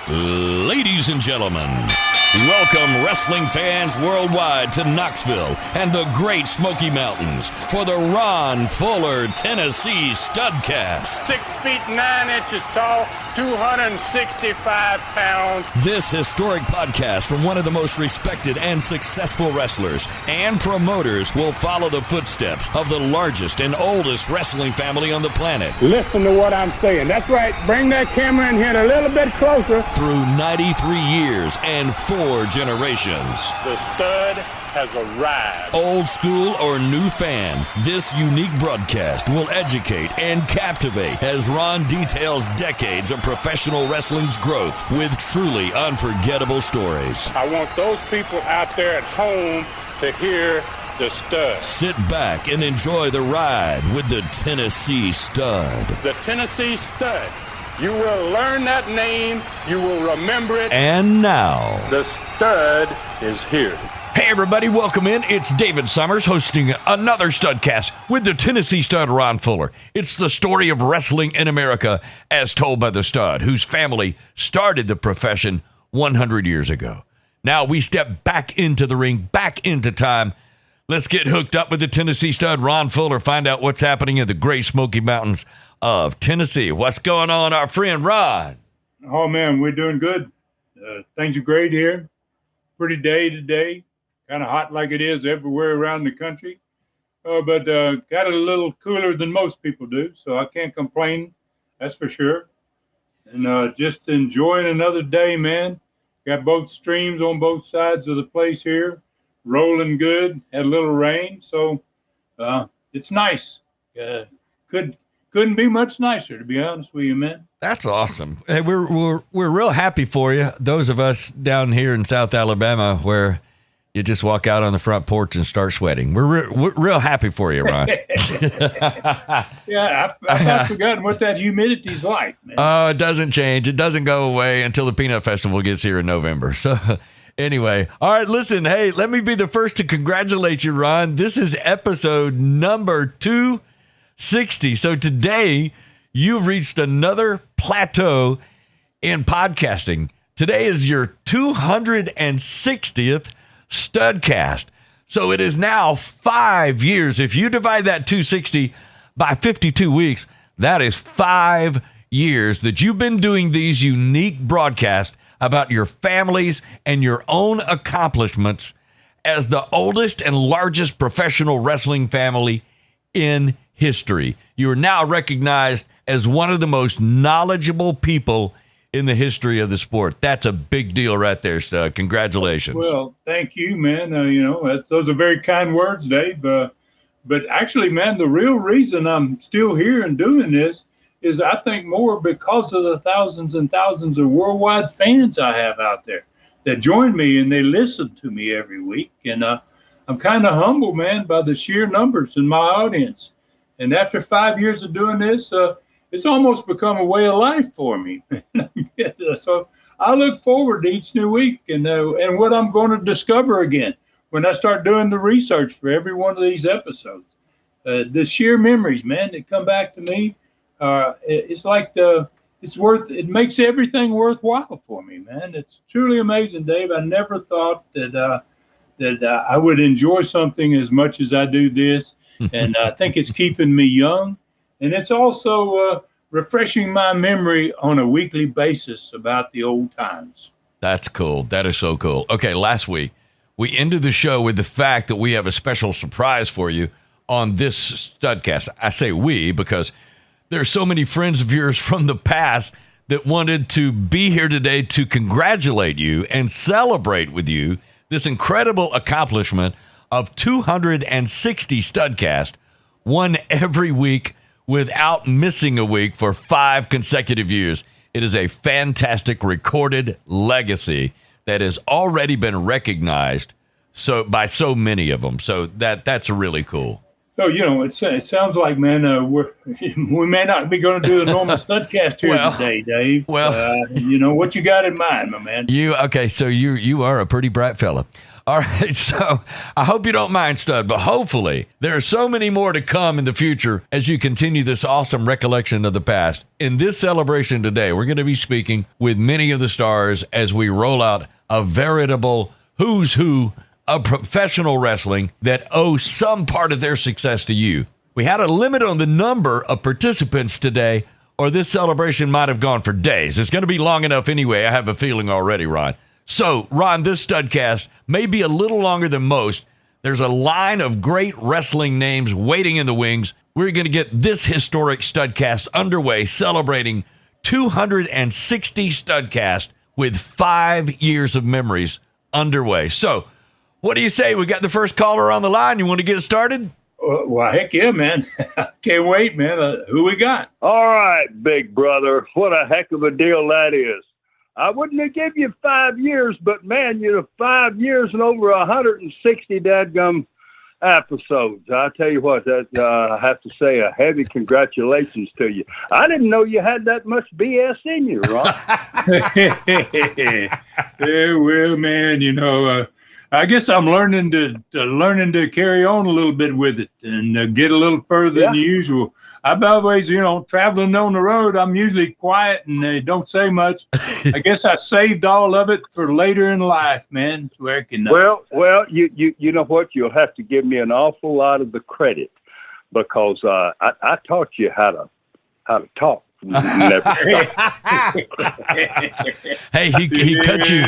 Ladies and gentlemen, welcome wrestling fans worldwide to Knoxville and the Great Smoky Mountains for the Ron Fuller, Tennessee Studcast. 6 feet 9 inches tall, 265 pounds. This historic podcast from one of the most respected and successful wrestlers and promoters will follow the footsteps of the largest and oldest wrestling family on the planet. Listen to what I'm saying. That's right. Bring that camera in here a little bit closer. Through 93 years and 4 generations. The stud has arrived. Old school or new fan, this unique broadcast will educate and captivate as Ron details decades of professional wrestling's growth with truly unforgettable stories. I want those people out there at home to hear the stud. Sit back and enjoy the ride with the Tennessee Stud. The Tennessee Stud. You will learn that name. You will remember it. And now, the stud is here. Hey everybody, welcome in. It's David Summers hosting another Studcast with the Tennessee Stud, Ron Fuller. It's the story of wrestling in America as told by the Stud, whose family started the profession 100 years ago. Now we step back into the ring, back into time. Let's get hooked up with the Tennessee Stud, Ron Fuller, find out what's happening in the Great Smoky Mountains of Tennessee. What's going on, our friend Ron? Oh, man, we're doing good. Things are great here. Pretty day today. Kind of hot like it is everywhere around the country. But got it a little cooler than most people do, so I can't complain. That's for sure. And just enjoying another day, man. Got both streams on both sides of the place here. Rolling good. Had a little rain, so it's nice. Couldn't be much nicer, to be honest with you, man. That's awesome. Hey, we're real happy for you. Those of us down here in South Alabama, where you just walk out on the front porch and start sweating. We're real happy for you, Ron. Yeah, I've forgotten what that humidity's like, man. Oh, it doesn't change. It doesn't go away until the Peanut Festival gets here in November. So anyway, all right, listen, hey, let me be the first to congratulate you, Ron. This is episode number 260. So today, you've reached another plateau in podcasting. Today is your 260th Studcast. So it is now 5 years. If you divide that 260 by 52 weeks, that is 5 years that you've been doing these unique broadcasts about your families and your own accomplishments as the oldest and largest professional wrestling family in history. You are now recognized as one of the most knowledgeable people in the history of the sport. That's a big deal right there, Stud. Congratulations. Well, thank you, man. Those are very kind words, Dave. But actually, man, the real reason I'm still here and doing this is I think more because of the thousands and thousands of worldwide fans I have out there that join me and they listen to me every week. And I'm kind of humbled, man, by the sheer numbers in my audience. And after 5 years of doing this, it's almost become a way of life for me. So I look forward to each new week and what I'm going to discover again when I start doing the research for every one of these episodes. The sheer memories, man, that come back to me, it's like it makes everything worthwhile for me, man. It's truly amazing, Dave. I never thought that I would enjoy something as much as I do this. And I think it's keeping me young. And it's also refreshing my memory on a weekly basis about the old times. That's cool. That is so cool. Okay, last week, we ended the show with the fact that we have a special surprise for you on this Studcast. I say we because there are so many friends of yours from the past that wanted to be here today to congratulate you and celebrate with you this incredible accomplishment of 260 Studcast, one every week without missing a week for 5 consecutive years. It is a fantastic recorded legacy that has already been recognized by so many of them. So that's really cool. So, it sounds like, man, we may not be going to do a normal Studcast here today, Dave. Well, what you got in mind, my man? So you are a pretty bright fella. All right, so I hope you don't mind, Stud, but hopefully there are so many more to come in the future as you continue this awesome recollection of the past. In this celebration today, we're going to be speaking with many of the stars as we roll out a veritable who's who of professional wrestling that owe some part of their success to you. We had a limit on the number of participants today, or this celebration might have gone for days. It's going to be long enough anyway. I have a feeling already, Ron. So, Ron, this Studcast may be a little longer than most. There's a line of great wrestling names waiting in the wings. We're going to get this historic Studcast underway, celebrating 260 Studcast with 5 years of memories underway. So, what do you say? We got the first caller on the line. You want to get it started? Well, heck yeah, man. Can't wait, man. Who we got? All right, big brother. What a heck of a deal that is. I wouldn't have given you 5 years, but, man, 5 years and over 160 dadgum episodes. I tell you what, I have to say a heavy congratulations to you. I didn't know you had that much BS in you, Ron. Yeah, well, man, I guess I'm learning to carry on a little bit with it and get a little further than usual. I've always, traveling on the road, I'm usually quiet and don't say much. I guess I saved all of it for later in life, man. Where I can. Well, you know what? You'll have to give me an awful lot of the credit because I taught you how to talk. Hey, he cut you.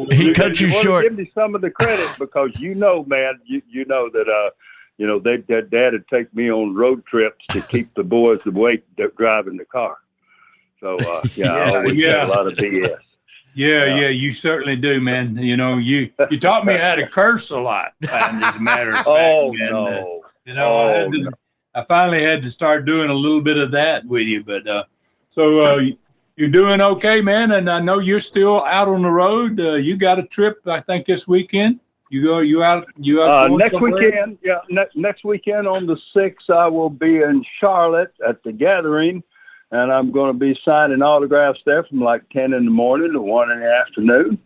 He cut you short. Give me some of the credit because man, you know that that Dad would take me on road trips to keep the boys awake driving the car. So I always had a lot of BS. Yeah, you certainly do, man. You taught me how to curse a lot. As a matter of fact, man. I finally had to start doing a little bit of that with you, but so you're doing okay, man. And I know you're still out on the road. You got a trip, I think, this weekend. You out next somewhere? weekend? Yeah, next weekend on the 6th, I will be in Charlotte at the Gathering, and I'm going to be signing autographs there from like 10 in the morning to 1 in the afternoon.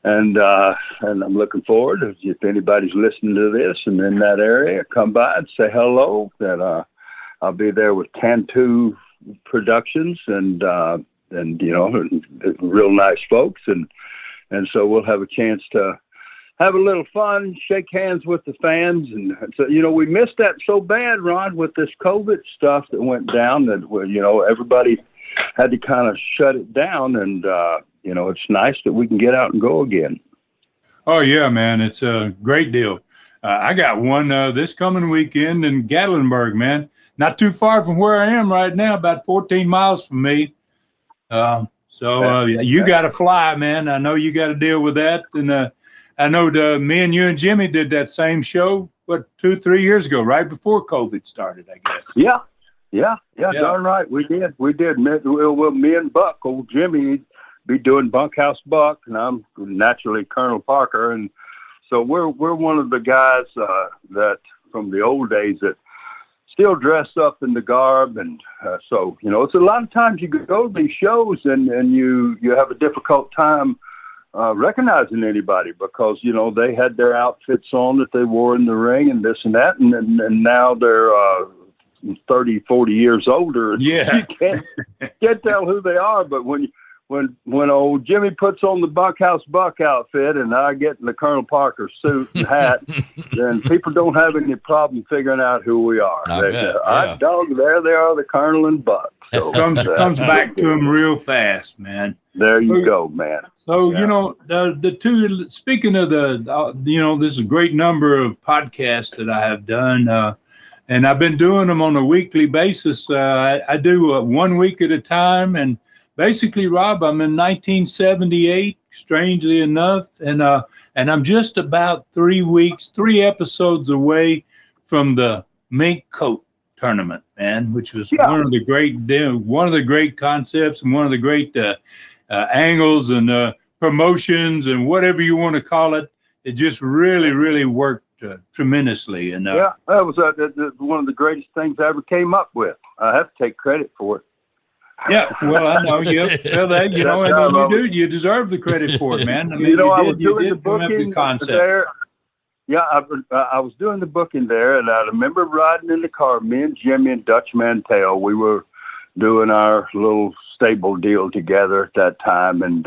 And I'm looking forward, if anybody's listening to this and in that area, come by and say hello. That I'll be there with Cantu Productions and real nice folks. And so we'll have a chance to have a little fun, shake hands with the fans. And so, we missed that so bad, Ron, with this COVID stuff that went down that, everybody had to kind of shut it down. And, it's nice that we can get out and go again. Oh, yeah, man. It's a great deal. I got one this coming weekend in Gatlinburg, man. Not too far from where I am right now, about 14 miles from me. You got to fly, man. I know you got to deal with that. And I know me and you and Jimmy did that same show, 2-3 years ago, right before COVID started, I guess. Yeah, darn right. We did. Me and Buck, old Jimmy, be doing Bunkhouse Buck, and I'm naturally Colonel Parker, and so we're one of the guys that from the old days that still dress up in the garb, and so it's a lot of times you go to these shows and you have a difficult time recognizing anybody because they had their outfits on that they wore in the ring and this and that, and now they're 30, 40 years older. Yeah, you can't tell who they are, but when old Jimmy puts on the Bunkhouse Buck outfit and I get in the Colonel Parker suit and hat, then people don't have any problem figuring out who we are. Dog, there they are, the Colonel and Buck. So comes back to them real fast, man. There you go, man. So, the two, speaking of there's a great number of podcasts that I have done, and I've been doing them on a weekly basis. I do 1 week at a time, and basically, Rob, I'm in 1978, strangely enough, and I'm just about 3 episodes away from the mink coat tournament, man, which was one of the great concepts and one of the great angles and promotions and whatever you want to call it. It just really, really worked tremendously. And that was one of the greatest things I ever came up with. I have to take credit for it. Yeah, well, I know you. Well, that, you know, and you do. You deserve the credit for it, man. I mean, I was doing the booking concept there. Yeah, I was doing the booking there, and I remember riding in the car. Me and Jimmy and Dutch Mantell, we were doing our little stable deal together at that time, and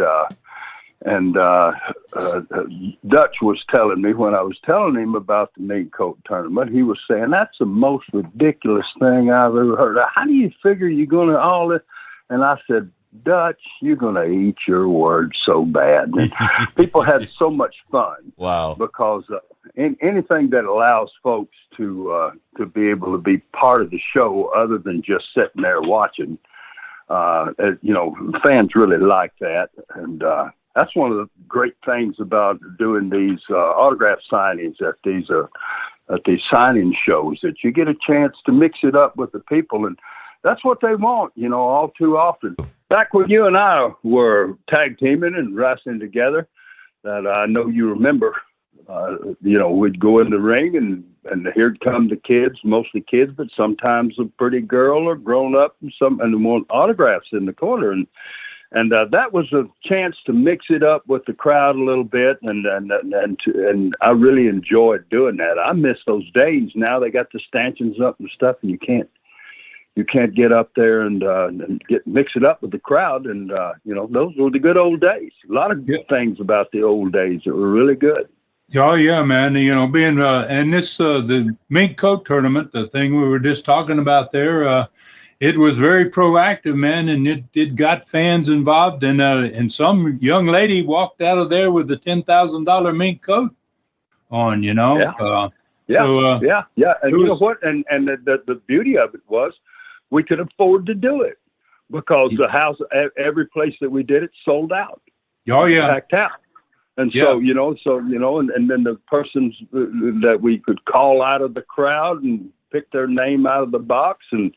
Dutch was telling me, when I was telling him about the mink coat tournament, he was saying, that's the most ridiculous thing I've ever heard. How do you figure you're going to all this? And I said, Dutch, you're going to eat your words so bad. And people had so much fun. Wow. Because anything that allows folks to be able to be part of the show other than just sitting there watching, fans really like that. And that's one of the great things about doing these autograph signings at these signing shows, that you get a chance to mix it up with the people. And that's what they want, all too often. Back when you and I were tag teaming and wrestling together, that I know you remember, we'd go in the ring and here'd come the kids, mostly kids, but sometimes a pretty girl or grown up and want autographs in the corner. And that was a chance to mix it up with the crowd a little bit, and I really enjoyed doing that. I miss those days. Now they got the stanchions up and stuff, and you can't get up there and mix it up with the crowd. And those were the good old days. A lot of good things about the old days that were really good. Oh yeah, man. Being and this the mink coat tournament, the thing we were just talking about there. It was very proactive, man, and it got fans involved. And some young lady walked out of there with a $10,000 mink coat on, Yeah. And you know what? And the beauty of it was we could afford to do it because the house, every place that we did it, sold out. Oh yeah, packed out. And so and then the persons that we could call out of the crowd and pick their name out of the box and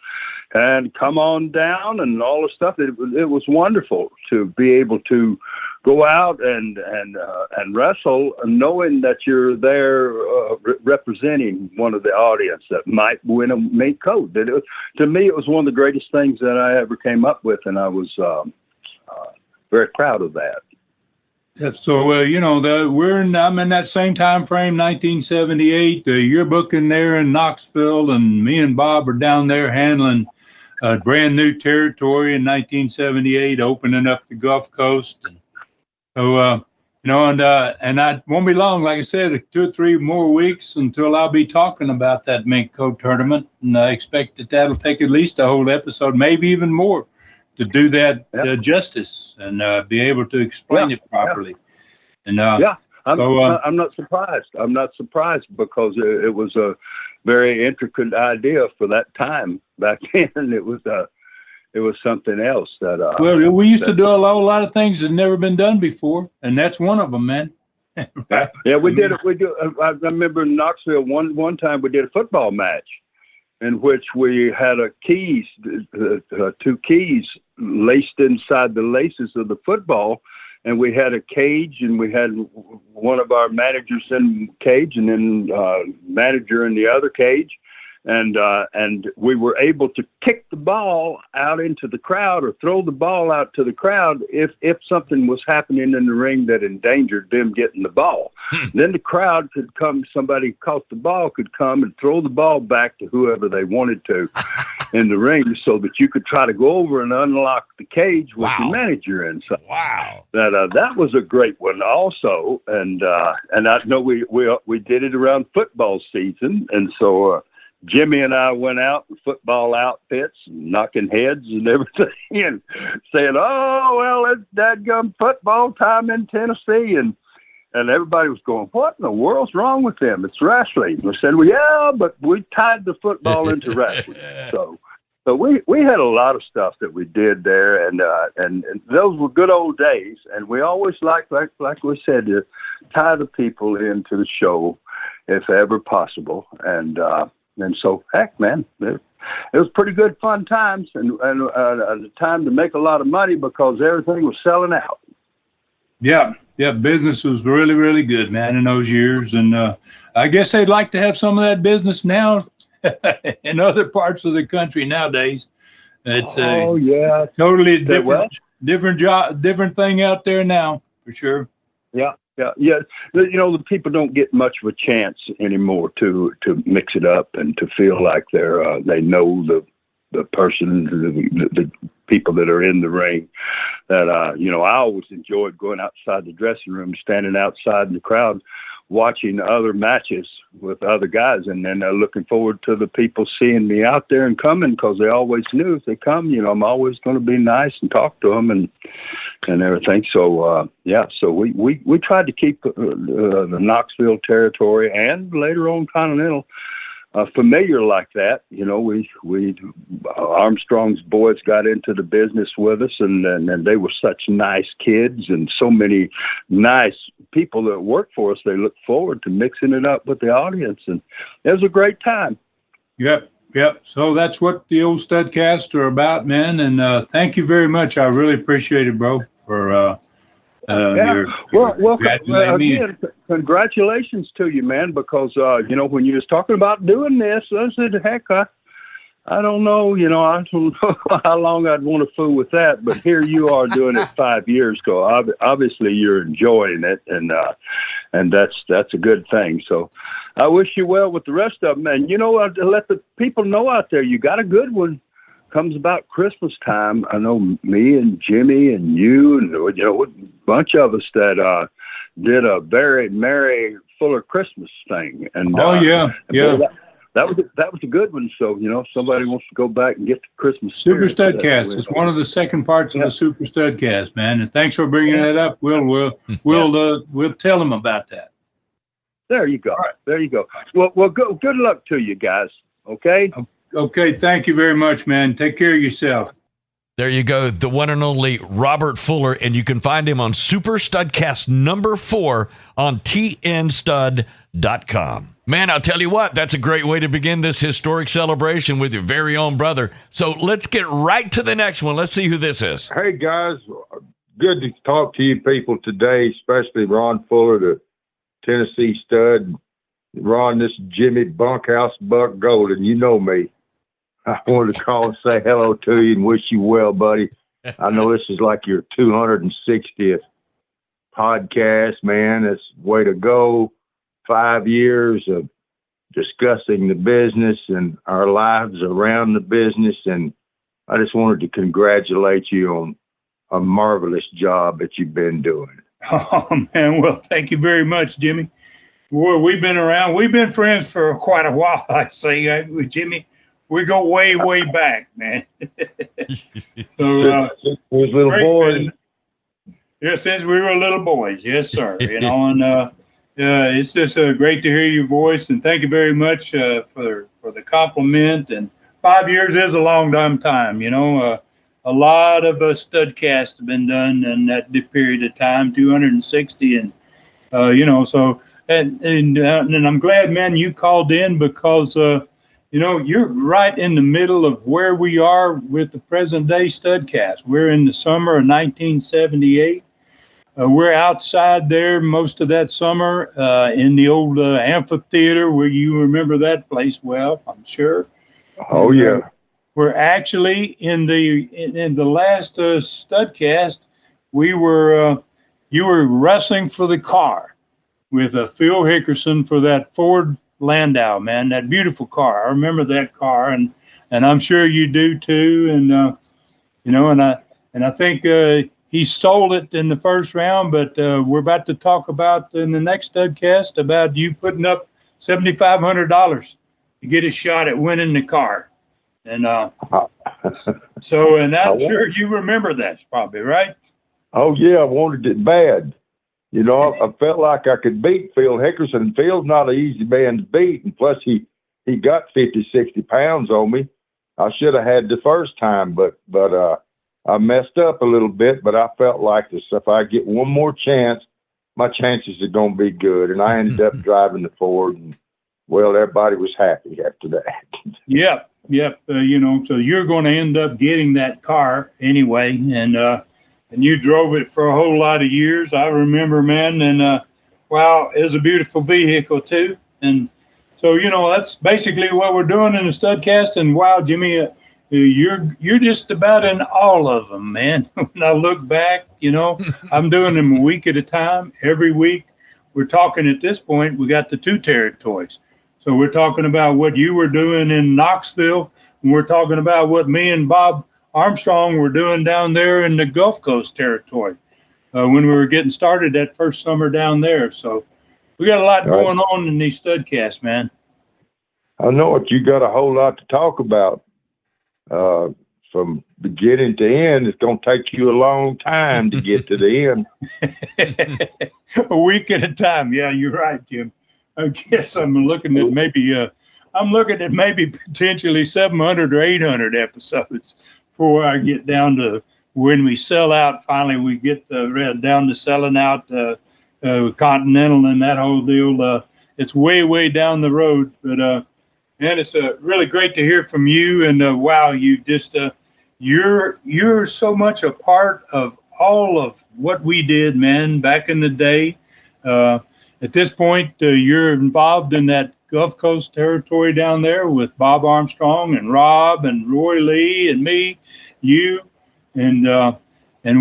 come on down and all the stuff. It was wonderful to be able to go out and wrestle, knowing that you're there representing one of the audience that might win a mink coat. To me, it was one of the greatest things that I ever came up with, and I was very proud of that. So, I'm in that same time frame, 1978. You're booking there in Knoxville, and me and Bob are down there handling a brand new territory in 1978, opening up the Gulf Coast. And so, and I won't be long, like I said, 2 or 3 more weeks until I'll be talking about that mink coat tournament. And I expect that'll take at least a whole episode, maybe even more, to do that justice and be able to explain it properly. And I'm not surprised. I'm not surprised because it was a very intricate idea for that time back then. It was something else that. Well, we used to do a lot of things that never been done before, and that's one of them, man. Yeah, we did it. I remember in Knoxville one time we did a football match, in which we had keys, 2 keys laced inside the laces of the football, and we had a cage, and we had one of our managers in the cage, and then manager in the other cage, and we were able to kick the ball out into the crowd or throw the ball out to the crowd if something was happening in the ring that endangered them getting the ball. Then the crowd could come, somebody caught the ball could come and throw the ball back to whoever they wanted to in the ring, so that you could try to go over and unlock the cage with the manager inside. Wow. That was a great one also. And I know we did it around football season. And so, Jimmy and I went out in football outfits, knocking heads and everything, and saying, "Oh, well, it's dadgum football time in Tennessee," and everybody was going, "What in the world's wrong with them? It's wrestling." We said, "Well, yeah, but we tied the football into wrestling." So we had a lot of stuff that we did there, and those were good old days. And we always like we said, to tie the people into the show if ever possible. And so, heck, man, it was pretty good fun times and a time to make a lot of money because everything was selling out. Yeah, business was really, really good, man, in those years. And I guess they'd like to have some of that business now in other parts of the country nowadays. It's totally different job, different thing out there now, for sure. Yeah. The people don't get much of a chance anymore to mix it up and to feel like they know the person, the people that are in the ring. That I always enjoyed going outside the dressing room, standing outside in the crowd, watching other matches with other guys, and then looking forward to the people seeing me out there and coming, because they always knew if they come, I'm always going to be nice and talk to them and everything. So so we tried to keep the Knoxville territory and later on Continental familiar like that. We Armstrong's boys got into the business with us, and they were such nice kids and so many nice people that work for us. They look forward to mixing it up with the audience, and it was a great time. Yep. So that's what the old Studcast are about, man. And thank you very much. I really appreciate it, bro, for again, congratulations to you, man, because when you was talking about doing this, I said, heck, I don't know, I don't know how long I'd want to fool with that, but here you are doing it 5 years ago. Obviously you're enjoying it, and that's a good thing. So I wish you well with the rest of them, and let the people know out there, you got a good one. Comes about Christmas time. I know me and Jimmy and you and a bunch of us that did a very merry Fuller Christmas thing. And that was a good one. So if somebody wants to go back and get the Christmas Super Studcast. It's one of the second parts of the Super Studcast, man. And thanks for bringing that up. We'll tell them about that. There you go. Right. There you go. Well, good luck to you guys. Okay. Okay, thank you very much, man. Take care of yourself. There you go, the one and only Robert Fuller, and you can find him on Super Studcast number 4 on tnstud.com. Man, I'll tell you what, that's a great way to begin this historic celebration with your very own brother. So let's get right to the next one. Let's see who this is. Hey, guys. Good to talk to you people today, especially Ron Fuller, the Tennessee stud. Ron, this is Jimmy Bunkhouse Buck Golden. You know me. I wanted to call and say hello to you and wish you well, buddy. I know this is like your 260th podcast, man. It's way to go. 5 years of discussing the business and our lives around the business. And I just wanted to congratulate you on a marvelous job that you've been doing. Oh, man. Well, thank you very much, Jimmy. Boy, we've been around. We've been friends for quite a while, I say, with Jimmy. We go way, way back, man. So, was little boys. Yeah, since we were little boys, yes, sir. And it's just great to hear your voice, and thank you very much for the compliment. And 5 years is a long time. A lot of Studcasts have been done in that period of time, 260, and so. And I'm glad, man, you called in because. You're right in the middle of where we are with the present day Studcast. We're in the summer of 1978. We're outside there most of that summer in the old amphitheater, where you remember that place well, I'm sure. Oh, yeah. We're actually in the last Studcast. You were wrestling for the car with Phil Hickerson for that Ford Landau, man, that beautiful car. I remember that car, and I'm sure you do too. And and I think he stole it in the first round. But we're about to talk about in the next Studcast about you putting up $7,500 to get a shot at winning the car. And so, and I'm sure you remember that, probably, right? Oh yeah, I wanted it bad. I felt like I could beat Phil Hickerson. Phil's not an easy man to beat, and plus he got 50, 60 pounds on me. I should have had the first time, but I messed up a little bit. But I felt like this: if I get one more chance, my chances are going to be good. And I ended up driving the Ford, and well, everybody was happy after that. Yep. So you're going to end up getting that car anyway, and you drove it for a whole lot of years. I remember, man, and wow, it was a beautiful vehicle too. And so, that's basically what we're doing in the Studcast. And wow, Jimmy, you're just about in all of them, man. When I look back, I'm doing them a week at a time. Every week, we're talking at this point. We got the 2 territories, so we're talking about what you were doing in Knoxville, and we're talking about what me and Bob Armstrong were doing down there in the Gulf Coast territory when we were getting started that first summer down there. So we got a lot going on in these Studcasts, man. I know it. You got a whole lot to talk about. From beginning to end, it's going to take you a long time to get to the end. A week at a time. Yeah, you're right, Jim. I guess I'm looking at maybe potentially 700 or 800 episodes before I get down to when we sell out. Finally, we get down to selling out Continental and that whole deal. It's way, way down the road, but man, it's really great to hear from you. And wow, you just you're so much a part of all of what we did, man, back in the day. At this point, you're involved in that Gulf Coast territory down there with Bob Armstrong and Rob and Roy Lee and me, you, and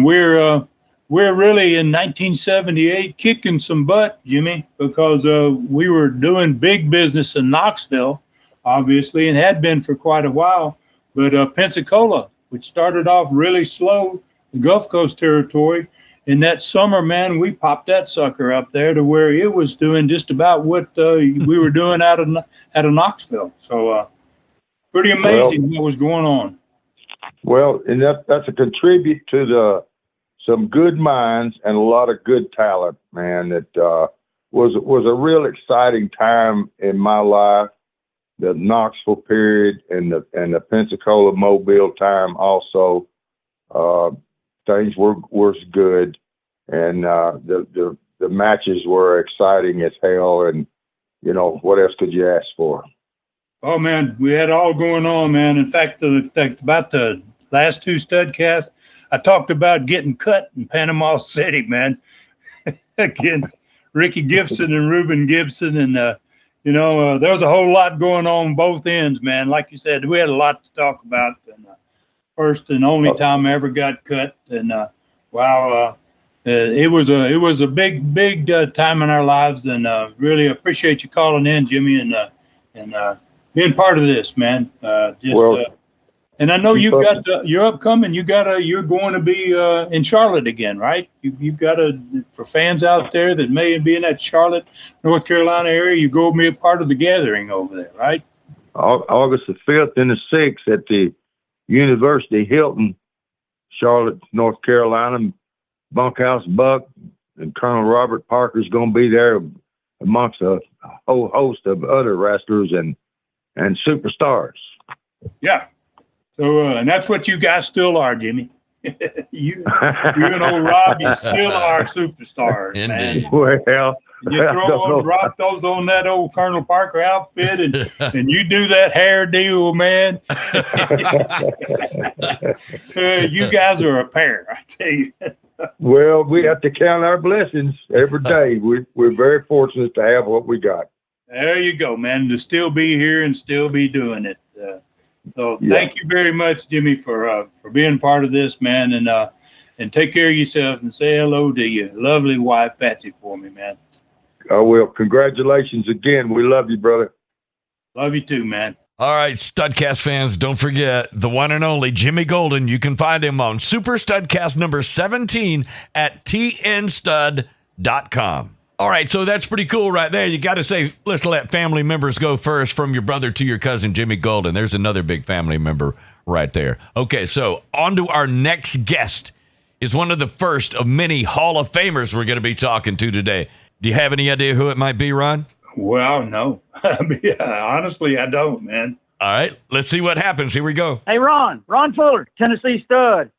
we're really in 1978 kicking some butt, Jimmy, because we were doing big business in Knoxville, obviously, and had been for quite a while. But Pensacola, which started off really slow, the Gulf Coast territory, in that summer, man, we popped that sucker up there to where it was doing just about what we were doing out of Knoxville. So pretty amazing what was going on. Well, and that's a contribute to some good minds and a lot of good talent, man. It was a real exciting time in my life. The Knoxville period and the Pensacola Mobile time also, things were good, and the matches were exciting as hell. And what else could you ask for? Oh man, we had all going on, man. In fact, about the last 2 Studcasts, I talked about getting cut in Panama City, man, against Ricky Gibson and Reuben Gibson, and there was a whole lot going on both ends, man. Like you said, we had a lot to talk about. And first and only time I ever got cut, and wow, it was a big time in our lives, and really appreciate you calling in, Jimmy, and being part of this, man. And I know you're upcoming. You're going to be in Charlotte again, right? You've got for fans out there that may be in that Charlotte, North Carolina area, you go be a part of the gathering over there, right? August the 5th and the 6th at the University Hilton, Charlotte, North Carolina. Bunkhouse Buck and Colonel Robert Parker's going to be there amongst a whole host of other wrestlers and superstars. Yeah. So, and that's what you guys still are, Jimmy. you and old Rob, you still are superstars, man. Well, you rock those on that old Colonel Parker outfit, and you do that hair deal, man. You guys are a pair, I tell you. Well, we have to count our blessings every day. We're very fortunate to have what we got. There you go, man. To still be here and still be doing it. So thank you very much, Jimmy, for being part of this, man, and take care of yourself and say hello to your lovely wife, Patsy, for me, man. I will. Congratulations again. We love you, brother. Love you too, man. All right, Studcast fans, don't forget the one and only Jimmy Golden. You can find him on Super Studcast number 17 at tnstud.com. All right, so that's pretty cool right there. You got to say, let's let family members go first, from your brother to your cousin, Jimmy Golden. There's another big family member right there. Okay, so on to our next guest is one of the first of many Hall of Famers we're going to be talking to today. Do you have any idea who it might be, Ron? Well, no. Honestly, I don't, man. All right, let's see what happens. Here we go. Hey, Ron Fuller, Tennessee stud.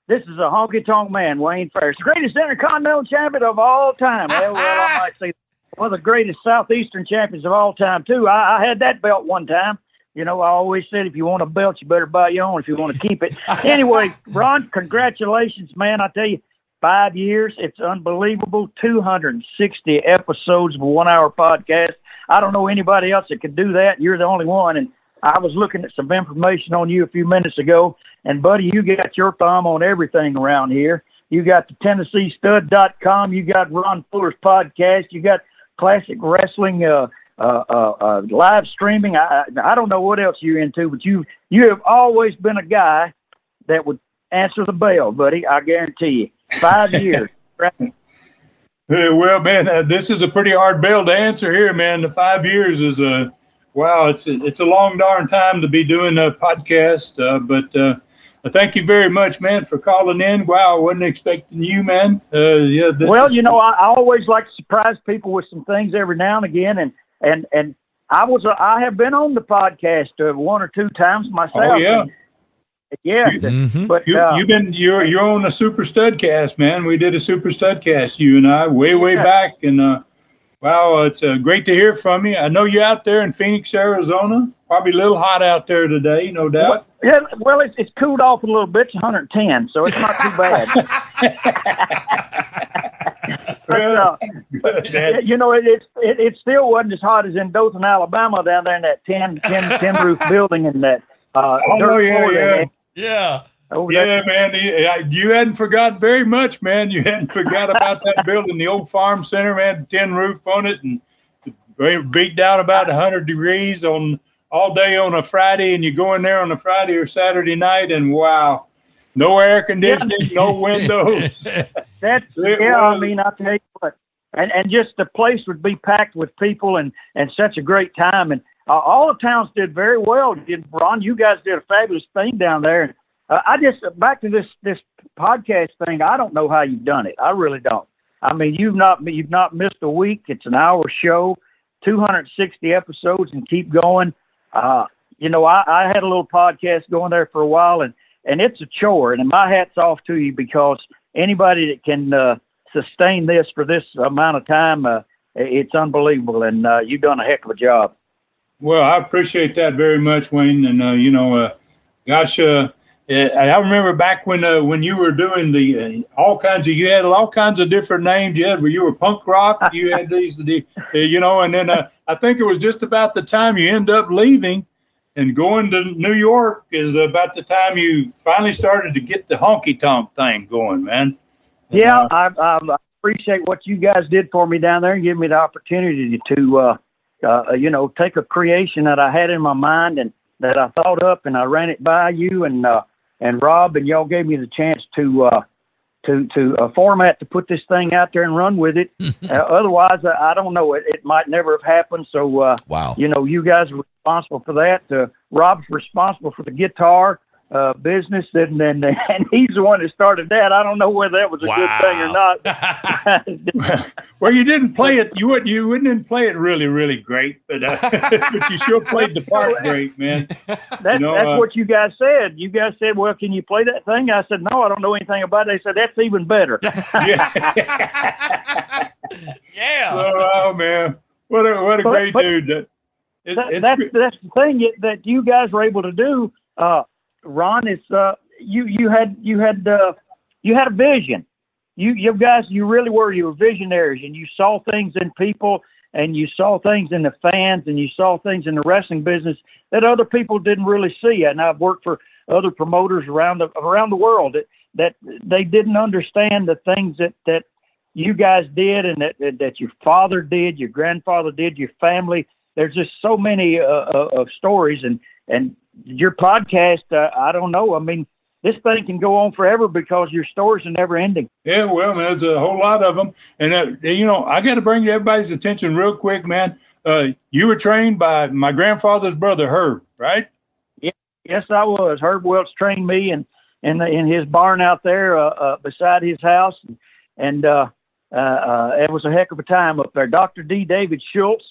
This is a Honky Tonk man, Wayne Ferris, the greatest Intercontinental champion of all time. Well, I might say one of the greatest Southeastern champions of all time, too. I had that belt one time. I always said if you want a belt, you better buy your own if you want to keep it. Anyway, Ron, congratulations, man. I tell you, 5 years, it's unbelievable. 260 episodes of a 1 hour podcast. I don't know anybody else that could do that. You're the only one. And I was looking at some information on you a few minutes ago, and buddy, you got your thumb on everything around here. You got the TennesseeStud.com. You got Ron Fuller's podcast. You got classic wrestling, live streaming. I don't know what else you're into, but you have always been a guy that would answer the bell, buddy. I guarantee you. 5 years. Right? Well, man, this is a pretty hard bell to answer here, man. The 5 years is wow. It's a long darn time to be doing a podcast, but thank you very much, man, for calling in. Wow, I wasn't expecting you, man. I always like to surprise people with some things every now and again, and I have been on the podcast 1 or 2 times myself. Oh yeah. But you're on a Super Studcast, man. We did a Super Studcast, you and I, way back, and wow, it's great to hear from you. I know you're out there in Phoenix, Arizona. Probably a little hot out there today, no doubt. Well, it's cooled off a little bit. It's 110, so it's not too bad. It still wasn't as hot as in Dothan, Alabama, down there in that tin roof building and that. Yeah, man. You hadn't forgotten very much, man. You hadn't forgot about that building, the old farm center, man, tin roof on it, and beat down about 100 degrees all day on a Friday, and you go in there on a Friday or Saturday night, and wow, no air conditioning, no windows. I mean, I'll tell you what, and just the place would be packed with people and such a great time, and all the towns did very well. Ron, you guys did a fabulous thing down there. And back to this podcast thing. I don't know how you've done it. I really don't. I mean, you've not missed a week. It's an hour show, 260 episodes, and keep going. I had a little podcast going there for a while, and it's a chore. And my hat's off to you, because anybody that can sustain this for this amount of time, it's unbelievable. And you've done a heck of a job. Well, I appreciate that very much, Wayne. And, gosh, I remember back when you were doing you had all kinds of different names. You were punk rock, you had these, and then I think it was just about the time you end up leaving and going to New York is about the time you finally started to get the Honky Tonk thing going, man. Yeah, I appreciate what you guys did for me down there and give me the opportunity to, take a creation that I had in my mind and that I thought up, and I ran it by you and Rob, and y'all gave me the chance to format to put this thing out there and run with it. Otherwise, I don't know. It might never have happened. So, wow. You guys were responsible for that. Rob's responsible for the guitar business, and he's the one that started that. I don't know whether that was a good thing or not. Well, you didn't play it. You didn't play it really, really great, but but you sure played the part great, man. That's what you guys said. You guys said, "Well, can you play that thing?" I said, "No, I don't know anything about it." They said, "That's even better." Yeah. Oh man, what a great dude. That's the thing that you guys were able to do. Ron, is you had a vision. You guys, you really were. You were visionaries, and you saw things in people, and you saw things in the fans, and you saw things in the wrestling business that other people didn't really see. And I've worked for other promoters around the world that they didn't understand the things that you guys did, and that your father did, your grandfather did, your family. There's just so many of stories, and your podcast, I don't know. I mean, this thing can go on forever because your stories are never ending. Yeah, well, man, there's a whole lot of them. And, I got to bring everybody's attention real quick, man. You were trained by my grandfather's brother, Herb, right? Yeah, yes, I was. Herb Welch trained me in his barn out there beside his house. And it was a heck of a time up there. Dr. D. David Schultz,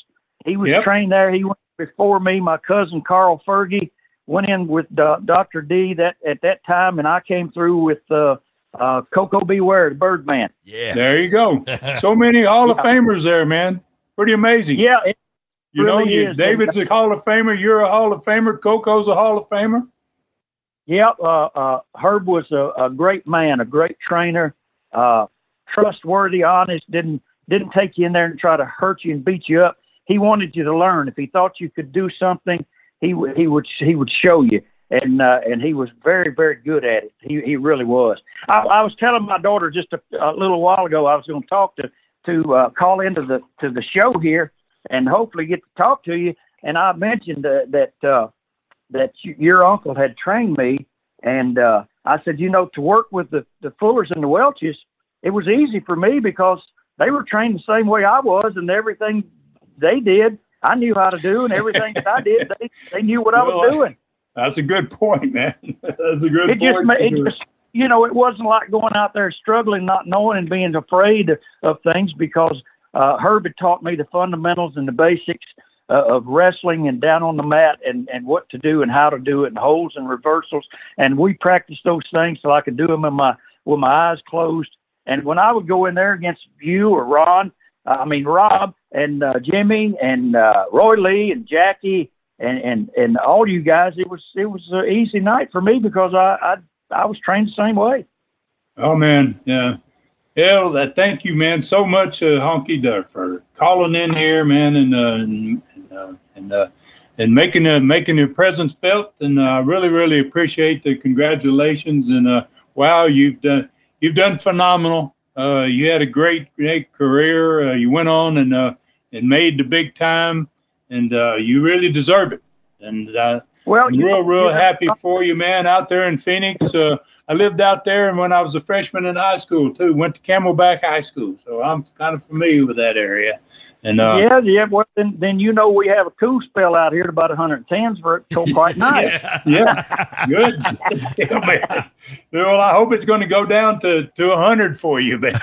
he was trained there. He went before me. My cousin, Carl Fergie, went in with Dr. D at that time, and I came through with Coco Beware, the Birdman. Yeah. There you go. So many Hall of Famers there, man. Pretty amazing. Yeah. David's a Hall of Famer. You're a Hall of Famer. Coco's a Hall of Famer. Yeah. Herb was a great man, a great trainer, trustworthy, honest, didn't take you in there and try to hurt you and beat you up. He wanted you to learn. If he thought you could do something, he would show you, and he was very, very good at it. He really was. I was telling my daughter just a little while ago I was going to talk to call into the show here and hopefully get to talk to you. And I mentioned that your uncle had trained me, and I said, to work with the Fullers and the Welches, it was easy for me because they were trained the same way I was, and everything they did, I knew how to do, and everything that I did, they knew what I was doing. That's a good point, man. That's a good point. It wasn't like going out there struggling, not knowing and being afraid of things, because Herb had taught me the fundamentals and the basics of wrestling and down on the mat and what to do and how to do it and holds and reversals. And we practiced those things so I could do them with my eyes closed. And when I would go in there against you or Rob and Jimmy and Roy Lee and Jackie and all you guys, it was an easy night for me because I was trained the same way. Oh man, yeah. Well, thank you, man, so much, Honky, for calling in here, man, and making your presence felt. And I really, really appreciate the congratulations. And wow, you've done phenomenal. You had a great career. You went on and made the big time, and you really deserve it. And I'm real happy for you, man, out there in Phoenix. I lived out there, and when I was a freshman in high school too, went to Camelback High School, so I'm kind of familiar with that area. And yeah. Well, then we have a cool spell out here at about 110s for it quite nice. Yeah, good. Yeah, man. Well, I hope it's going to go down to 100 for you, man.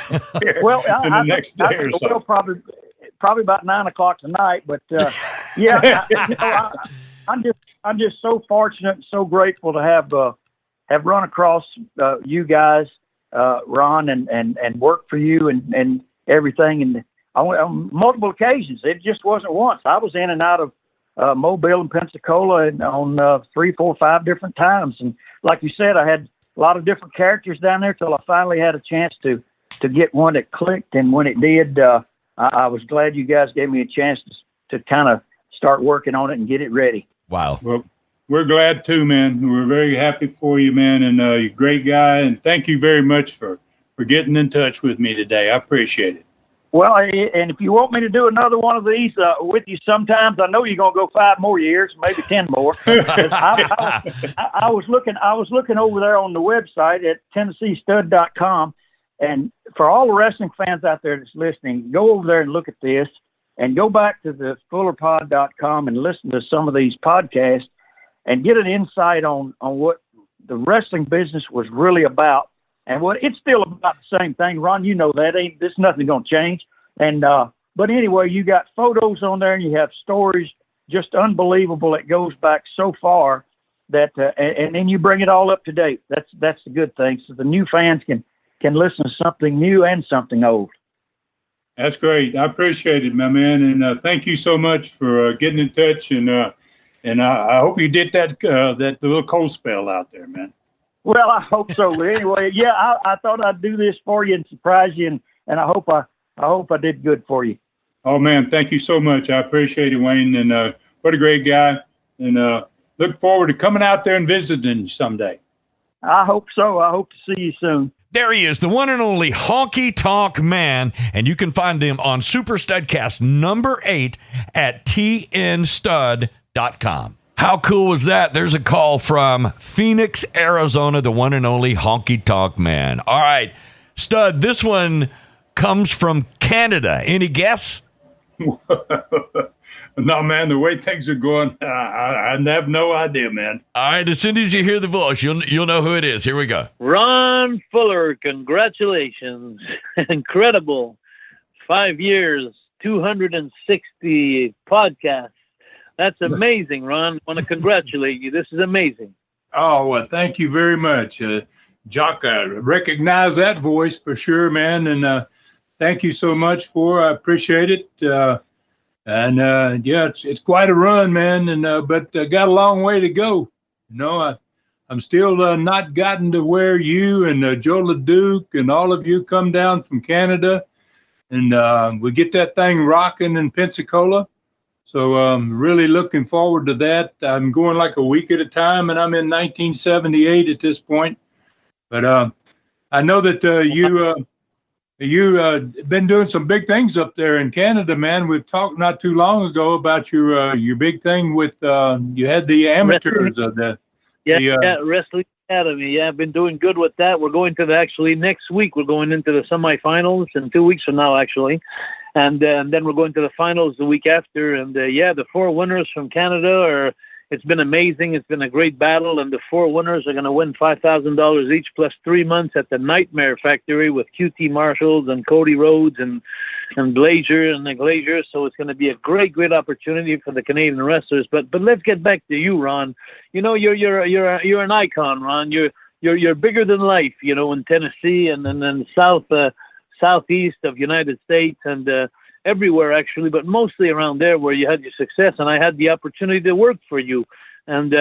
Well, in the next day or so. Probably about 9 o'clock tonight. But yeah, I'm just so fortunate and so grateful to have run across you guys, Ron, and work for you and everything. And on multiple occasions, it just wasn't once. I was in and out of Mobile and Pensacola and on 3, 4, 5 different times. And like you said, I had a lot of different characters down there till I finally had a chance to get one that clicked. And when it did, I was glad you guys gave me a chance to kind of start working on it and get it ready. Wow. Well, we're glad too, man. We're very happy for you, man. And you're a great guy. And thank you very much for getting in touch with me today. I appreciate it. Well, and if you want me to do another one of these with you sometimes, I know you're going to go 5 more years, maybe 10 more. I was looking over there on the website at TennesseeStud.com, and for all the wrestling fans out there that's listening, go over there and look at this, and go back to the FullerPod.com and listen to some of these podcasts and get an insight on what the wrestling business was really about. And what it's still about the same thing, Ron. You know that there's nothing going to change. And but anyway, you got photos on there, and you have stories just unbelievable. It goes back so far that, and then you bring it all up to date. That's the good thing. So the new fans can listen to something new and something old. That's great. I appreciate it, my man, and thank you so much for getting in touch. And I hope you did that little cold spell out there, man. Well, I hope so. But anyway, yeah, I thought I'd do this for you and surprise you, and I hope I did good for you. Oh man, thank you so much. I appreciate it, Wayne, and what a great guy. And look forward to coming out there and visiting you someday. I hope so. I hope to see you soon. There he is, the one and only Honky Tonk Man, and you can find him on Super Studcast number 8 at tnstud.com. How cool was that? There's a call from Phoenix, Arizona, the one and only Honky Tonk Man. All right, Stud, this one comes from Canada. Any guess? No, man, the way things are going, I have no idea, man. All right, as soon as you hear the voice, you'll know who it is. Here we go. Ron Fuller, congratulations. Incredible. 5 years, 260 podcasts. That's amazing, Ron. I want to congratulate you. This is amazing. Oh, well, thank you very much. Jacques, I recognize that voice for sure, man. And thank you so much I appreciate it. Yeah, it's quite a run, man. And but got a long way to go. You know, I'm still not gotten to where you and Joe LeDuc and all of you come down from Canada. And we get that thing rocking in Pensacola. So really looking forward to that. I'm going like a week at a time, and I'm in 1978 at this point. But I know that you been doing some big things up there in Canada, man. We've talked not too long ago about your big thing with you had the amateurs of the Wrestling Academy. Yeah, I've been doing good with that. We're going to actually next week. We're going into the semifinals in 2 weeks from now, actually. And then we're going to the finals the week after. And the 4 winners from Canada it's been amazing. It's been a great battle. And the 4 winners are going to win $5,000 each plus 3 months at the Nightmare Factory with QT Marshalls and Cody Rhodes and Glazier and the Glazier. So it's going to be a great opportunity for the Canadian wrestlers. But let's get back to you, Ron. You know, you're an icon, Ron. You're bigger than life, you know, in Tennessee and then southeast of United States and everywhere actually, but mostly around there where you had your success. And I had the opportunity to work for you. And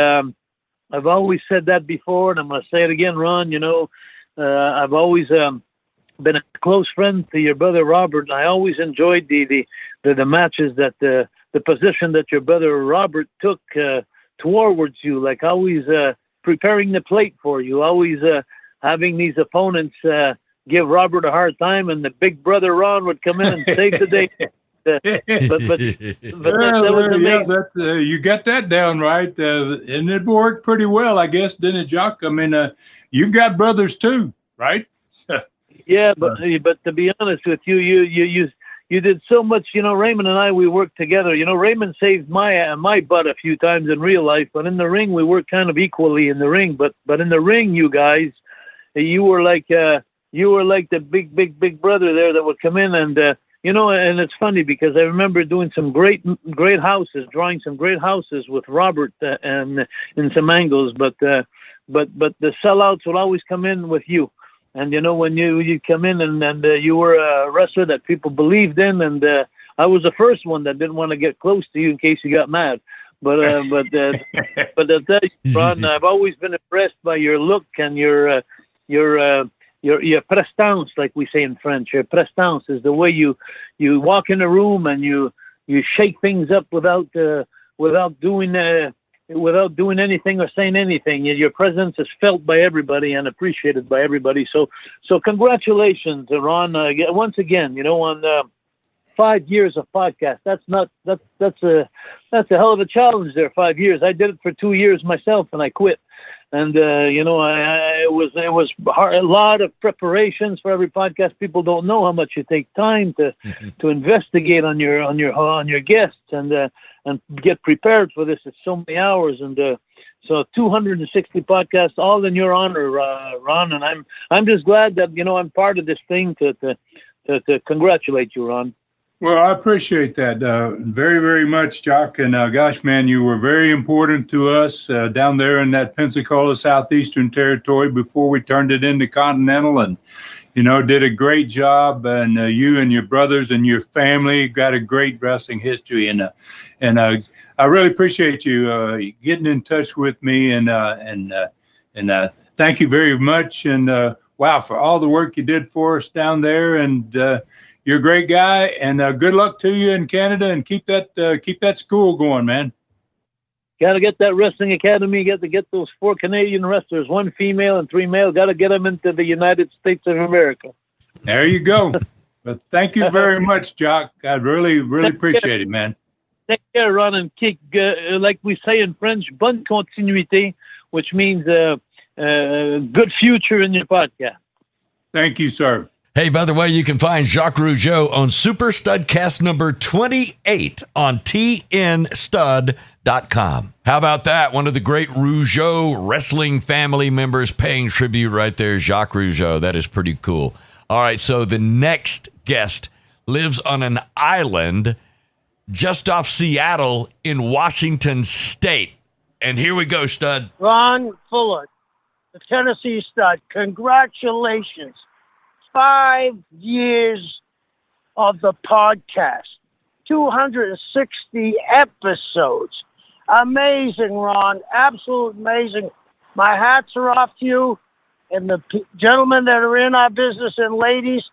I've always said that before, and I'm going to say it again, Ron. You know, I've always been a close friend to your brother Robert. And I always enjoyed the matches that the position that your brother Robert took towards you, like always preparing the plate for you, always having these opponents give Robert a hard time, and the big brother Ron would come in and save the day. But that was amazing. You got that down right, and it worked pretty well, I guess, didn't it, Jacques? I mean, you've got brothers too, right? Yeah, but to be honest with you, you did so much. You know, Raymond and I, we worked together. You know, Raymond saved my butt a few times in real life, but in the ring, we worked kind of equally in the ring. But in the ring, you guys, you were like the big brother there that would come in and, you know, and it's funny because I remember doing some great houses, drawing some great houses with Robert and in some angles, but the sellouts would always come in with you. And, you know, when you come in and you were a wrestler that people believed in, and I was the first one that didn't want to get close to you in case you got mad. But I'll tell you, Ron, I've always been impressed by your look and your prestance, like we say in French. Your prestance is the way you walk in a room and you shake things up without doing anything or saying anything. Your presence is felt by everybody and appreciated by everybody. So congratulations, Ron. Once again, you know, on 5 years of podcast. That's a hell of a challenge there. 5 years. I did it for 2 years myself and I quit. And, you know, it was hard, a lot of preparations for every podcast. People don't know how much you take time to investigate on your guests and get prepared for this. It's so many hours. And so 260 podcasts, all in your honor, Ron. And I'm just glad that, you know, I'm part of this thing to congratulate you, Ron. Well, I appreciate that very, very much, Jacques. And gosh, man, you were very important to us down there in that Pensacola Southeastern Territory before we turned it into Continental, and you know, did a great job. And you and your brothers and your family got a great wrestling history. And I really appreciate you getting in touch with me. And thank you very much. And wow, for all the work you did for us down there. And you're a great guy, and good luck to you in Canada, and keep that school going, man. Got to get that wrestling academy. Got to get those 4 Canadian wrestlers, 1 female and 3 male. Got to get them into the United States of America. There you go. But thank you very much, Jacques. I really, really appreciate it, man. Take care, Ron, and kick, like we say in French, bonne continuité, which means good future in your podcast. Thank you, sir. Hey, by the way, you can find Jacques Rougeau on Super Studcast number 28 on tnstud.com. How about that? One of the great Rougeau wrestling family members paying tribute right there, Jacques Rougeau. That is pretty cool. All right, so the next guest lives on an island just off Seattle in Washington State. And here we go, Stud. Ron Fuller, the Tennessee Stud. Congratulations. 5 years of the podcast, 260 episodes. Amazing, Ron. Absolute amazing. My hats are off to you and the gentlemen that are in our business and ladies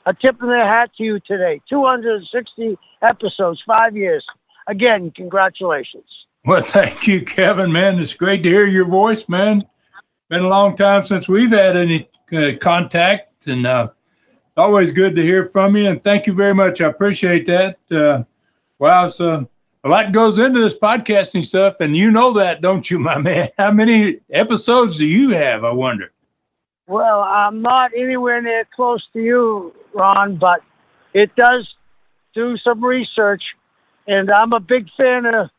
are tipping their hat to you today. 260 episodes, 5 years. again, congratulations. Well, thank you, Kevin, man. It's great to hear your voice, man. Been a long time since we've had any contact, and always good to hear from you. And thank you very much. I appreciate that. Wow, so a lot goes into this podcasting stuff, and you know that, don't you, my man? How many episodes do you have, I wonder? Well, I'm not anywhere near close to you, Ron, but it does do some research, and I'm a big fan of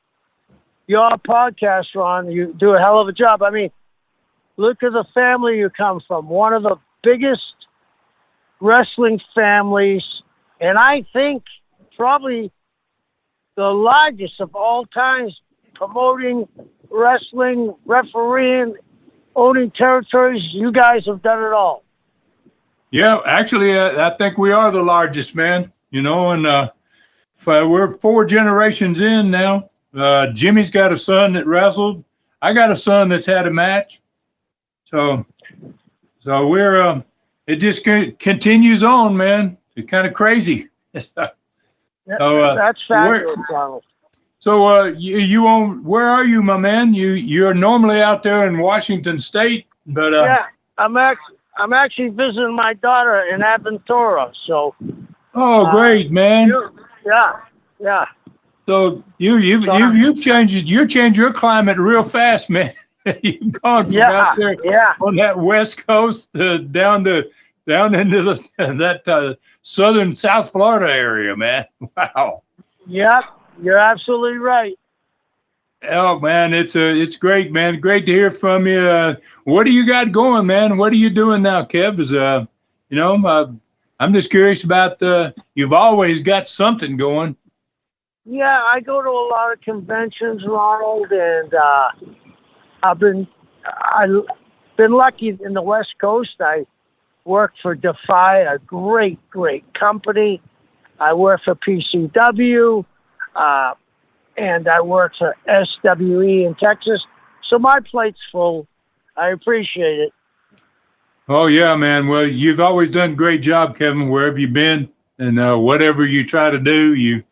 your podcast, Ron. You do a hell of a job. I mean, look at the family you come from, one of the biggest wrestling families, and I think probably the largest of all times, promoting wrestling, refereeing, owning territories. You guys have done it all. Yeah, actually, I think we are the largest, man. You know, and we're 4 generations in now. Jimmy's got a son that wrestled. I got a son that's had a match. So we're it just continues on, man. It's kind of crazy. That's fabulous, Donald. So you own? Where are you, my man? You're normally out there in Washington State, but yeah, I'm actually visiting my daughter in Aventura. So. Oh, great, man. Yeah. So you've changed it. You changed your climate real fast, man. You've gone from out there on that West Coast down into that southern South Florida area, man. Wow. Yep, you're absolutely right. Oh man, it's great, man. Great to hear from you. What do you got going, man? What are you doing now, Kev? I'm just curious about you've always got something going. Yeah, I go to a lot of conventions, Ronald, and I've been lucky in the West Coast. I work for Defy, a great company. I work for PCW, and I work for SWE in Texas. So my plate's full. I appreciate it. Oh, yeah, man. Well, you've always done a great job, Kevin, wherever you've been. And whatever you try to do, you've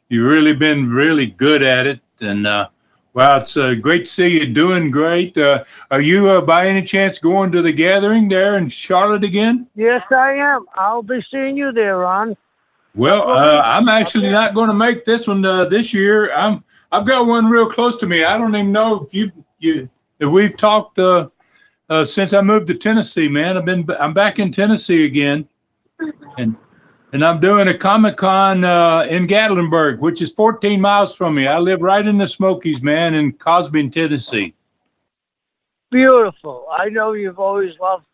really been really good at it. And, wow, it's great to see you doing great. Are you, by any chance, going to the gathering there in Charlotte again? Yes, I am. I'll be seeing you there, Ron. Well, I'm actually not going to make this one this year. I've got one real close to me. I don't even know if we've talked since I moved to Tennessee, man. I'm back in Tennessee again, and I'm doing a Comic-Con in Gatlinburg, which is 14 miles from me. I live right in the Smokies, man, in Cosby, Tennessee. Beautiful. I know you've always loved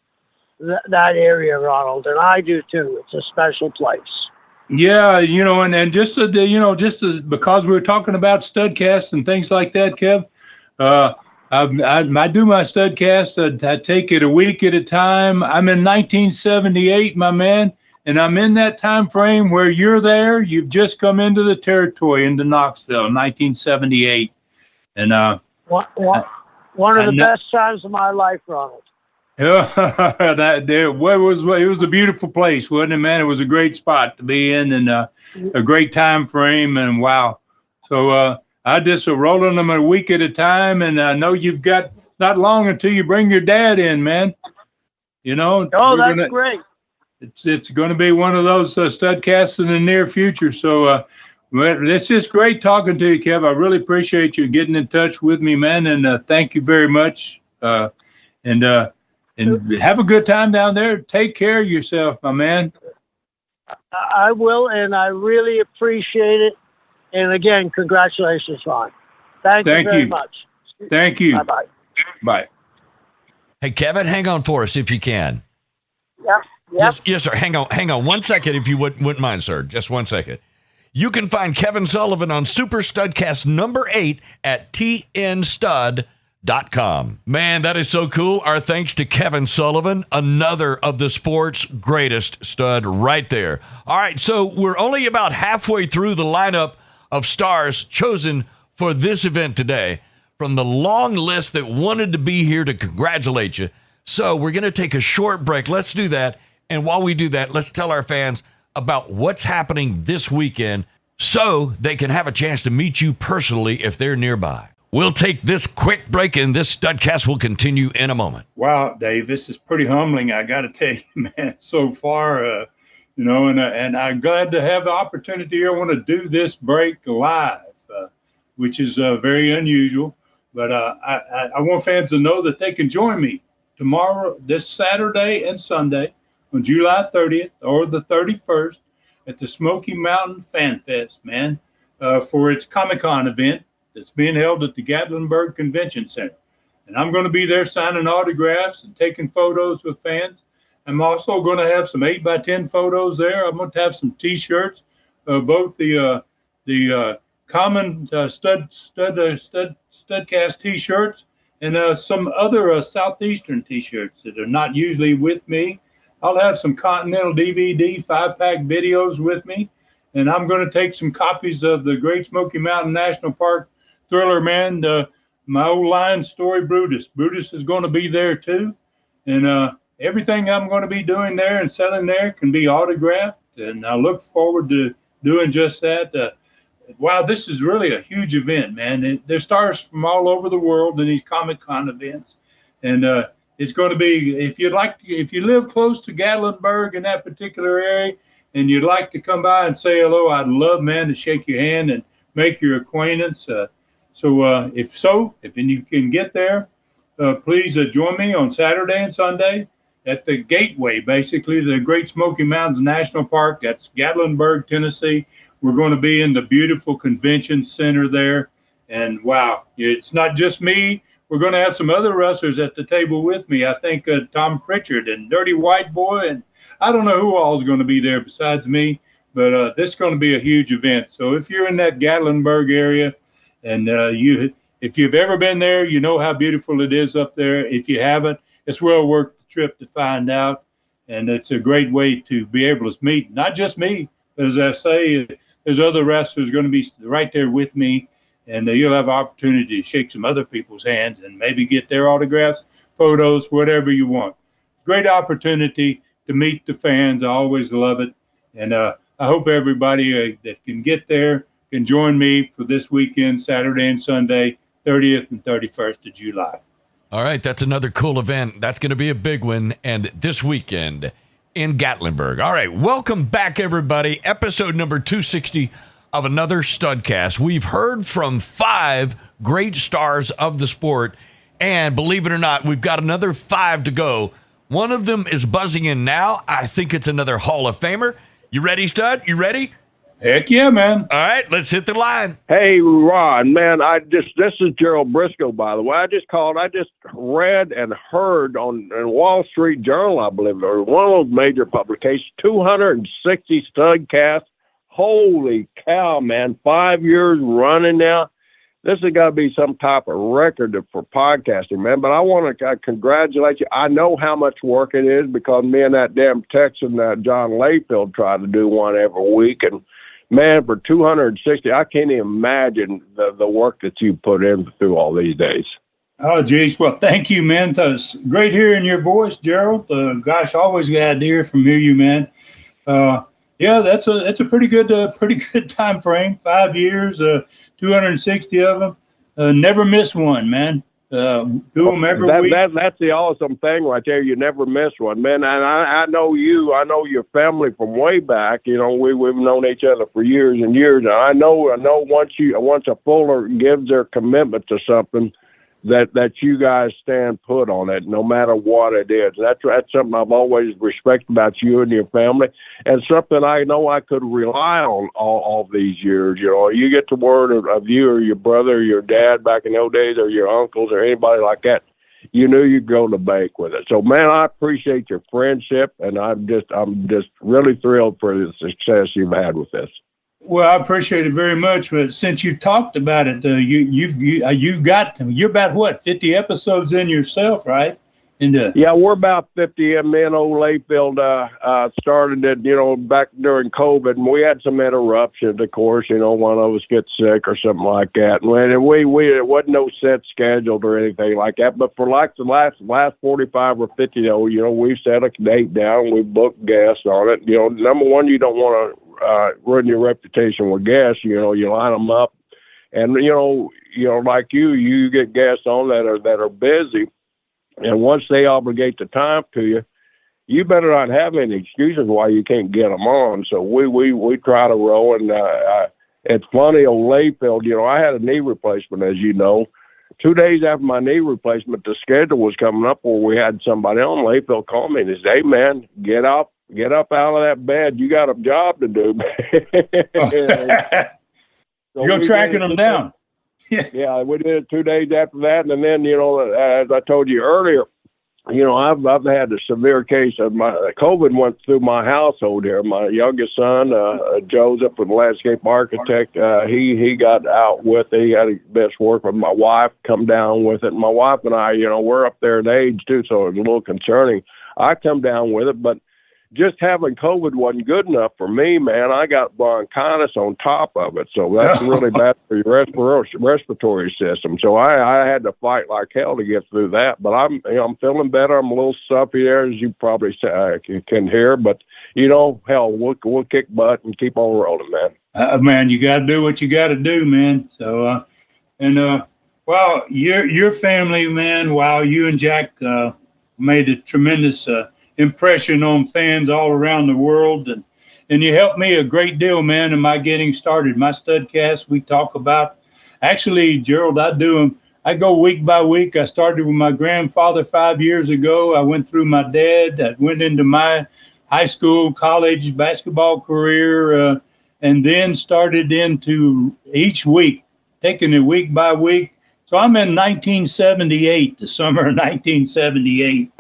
that area, Ronald, and I do too. It's a special place. Yeah, and just because we were talking about Studcast and things like that, Kev, I do my Studcast. I take it a week at a time. I'm in 1978, my man, and I'm in that time frame where you're there. You've just come into the territory, into Knoxville, 1978, and one of the best times of my life, Ronald. It was a beautiful place, wasn't it, man? It was a great spot to be in, and a great time frame, and wow. So I just rolling them a week at a time, and I know you've got not long until you bring your dad in, man. Oh, that's great. It's going to be one of those Studcasts in the near future. So it's just great talking to you, Kev. I really appreciate you getting in touch with me, man, and thank you very much. And have a good time down there. Take care of yourself, my man. I will, and I really appreciate it. And again, congratulations, Ron. Thank you very much. Thank you. Bye-bye. Bye. Hey, Kevin, hang on for us if you can. Yep. Yes, sir. Hang on 1 second if you wouldn't mind, sir. Just 1 second. You can find Kevin Sullivan on Super Studcast number 8 at tnstud.com. Man, that is so cool. Our thanks to Kevin Sullivan, another of the sport's greatest stud right there. All right, so we're only about halfway through the lineup of stars chosen for this event today from the long list that wanted to be here to congratulate you. So we're going to take a short break. Let's do that. And while we do that, let's tell our fans about what's happening this weekend. so they can have a chance to meet you personally if they're nearby. We'll take this quick break, and this Studcast will continue in a moment. Wow, Dave, this is pretty humbling. I got to tell you, man, so far, and I'm glad to have the opportunity. I want to do this break live, which is very unusual. But I want fans to know that they can join me tomorrow, this Saturday and Sunday on July 30th or the 31st at the Smoky Mountain Fan Fest, man, for its Comic-Con event that's being held at the Gatlinburg Convention Center. And I'm going to be there signing autographs and taking photos with fans. I'm also going to have some 8x10 photos there. I'm going to have some T-shirts, both the common Studcast T-shirts and some other Southeastern T-shirts that are not usually with me. I'll have some Continental DVD 5-pack videos with me, and I'm going to take some copies of the Great Smoky Mountain National Park Thriller, man. My old line story, Brutus. Brutus is going to be there too, and everything I'm going to be doing there and selling there can be autographed, and I look forward to doing just that. Wow, this is really a huge event, man. There's stars from all over the world in these Comic-Con events, and it's going to be, if you live close to Gatlinburg in that particular area, and you'd like to come by and say hello, I'd love, man, to shake your hand and make your acquaintance. If you can get there, please join me on Saturday and Sunday at the gateway, basically, the Great Smoky Mountains National Park. That's Gatlinburg, Tennessee. We're going to be in the beautiful convention center there. And, wow, it's not just me. We're going to have some other wrestlers at the table with me. I think Tom Prichard and Dirty White Boy, and I don't know who all is going to be there besides me, but this is going to be a huge event. So if you're in that Gatlinburg area, and if you've ever been there, you know how beautiful it is up there. If you haven't, it's well worth the trip to find out. And it's a great way to be able to meet, not just me, but as I say, there's other wrestlers going to be right there with me. And you'll have opportunity to shake some other people's hands and maybe get their autographs, photos, whatever you want. Great opportunity to meet the fans. I always love it. And I hope everybody that can get there can join me for this weekend, Saturday and Sunday, 30th and 31st of July. All right, that's another cool event. That's going to be a big one, and this weekend in Gatlinburg. All right, welcome back, everybody. Episode number 260 of another Studcast. We've heard from 5 great stars of the sport, and believe it or not, we've got another 5 to go. One of them is buzzing in now. I think it's another Hall of Famer. You ready, Stud? You ready? Heck yeah, man. All right, let's hit the line. Hey, Ron, man, this is Gerald Brisco, by the way. I just read and heard in Wall Street Journal, I believe, or one of those major publications, 260 Studcasts. Holy cow, man, 5 years running now. This has got to be some type of record for podcasting, man. But I want to congratulate you. I know how much work it is because me and that damn Texan, John Layfield, try to do one every week. And, man, for 260, I can't even imagine the work that you put in through all these days. Oh, geez. Well, thank you, man. It's great hearing your voice, Gerald. Gosh, always glad to hear from you, man. Yeah, that's a pretty good time frame. 5 years, 260 of them. Never miss one, man. Do them every week. That's the awesome thing right there. You never miss one, man. And I know you. I know your family from way back. You know, we've known each other for years and years. And I know once a Fuller gives their commitment to something, that you guys stand put on it, no matter what it is. That's something I've always respected about you and your family, and something I know I could rely on all these years. You know, you get the word of you or your brother or your dad back in those days, or your uncles or anybody like that, you knew you'd go to bank with it. So, man, I appreciate your friendship, and I'm just really thrilled for the success you've had with this. Well, I appreciate it very much. But since you talked about it, you're about what, 50 episodes in yourself, right? Yeah, we're about 50. And me and old Layfield started it, back during COVID, and we had some interruptions. Of course, one of us gets sick or something like that, and it wasn't no set scheduled or anything like that. But for like the last 45 or 50, we set a date down, we booked guests on it. Number one, you don't want to ruin your reputation with guests. You line them up, and like you get guests on that are busy, and once they obligate the time to you, you better not have any excuses why you can't get them on. So we try to roll, and it's funny, old Layfield, I had a knee replacement, as you know. 2 days after my knee replacement, the schedule was coming up where we had somebody on. Layfield called me and he said, "Hey, man, get up out of that bed. You got a job to do." So you're tracking them down. Yeah, we did it 2 days after that. And then, as I told you earlier, I've had a severe case of my COVID went through my household here. My youngest son, Joseph, a landscape architect, he got out with it. He had his best work with my wife, come down with it. My wife and I, we're up there in age too, so it's a little concerning. I come down with it, but just having COVID wasn't good enough for me, man. I got bronchitis on top of it, so that's really bad for your respiratory system. So I had to fight like hell to get through that. But I'm feeling better. I'm a little stuffy there, as you probably can hear. But hell, we'll kick butt and keep on rolling, man. Man, you got to do what you got to do, man. So well, your family, man. Wow, you and Jack made a tremendous impression on fans all around the world, and you helped me a great deal, man, in my getting started. My Studcast, we talk about, actually, Gerald, I go week by week. I started with my grandfather 5 years ago. I went through my dad. I went into my high school, college basketball career, and then started into each week, taking it week by week. So I'm in 1978, the summer of 1978.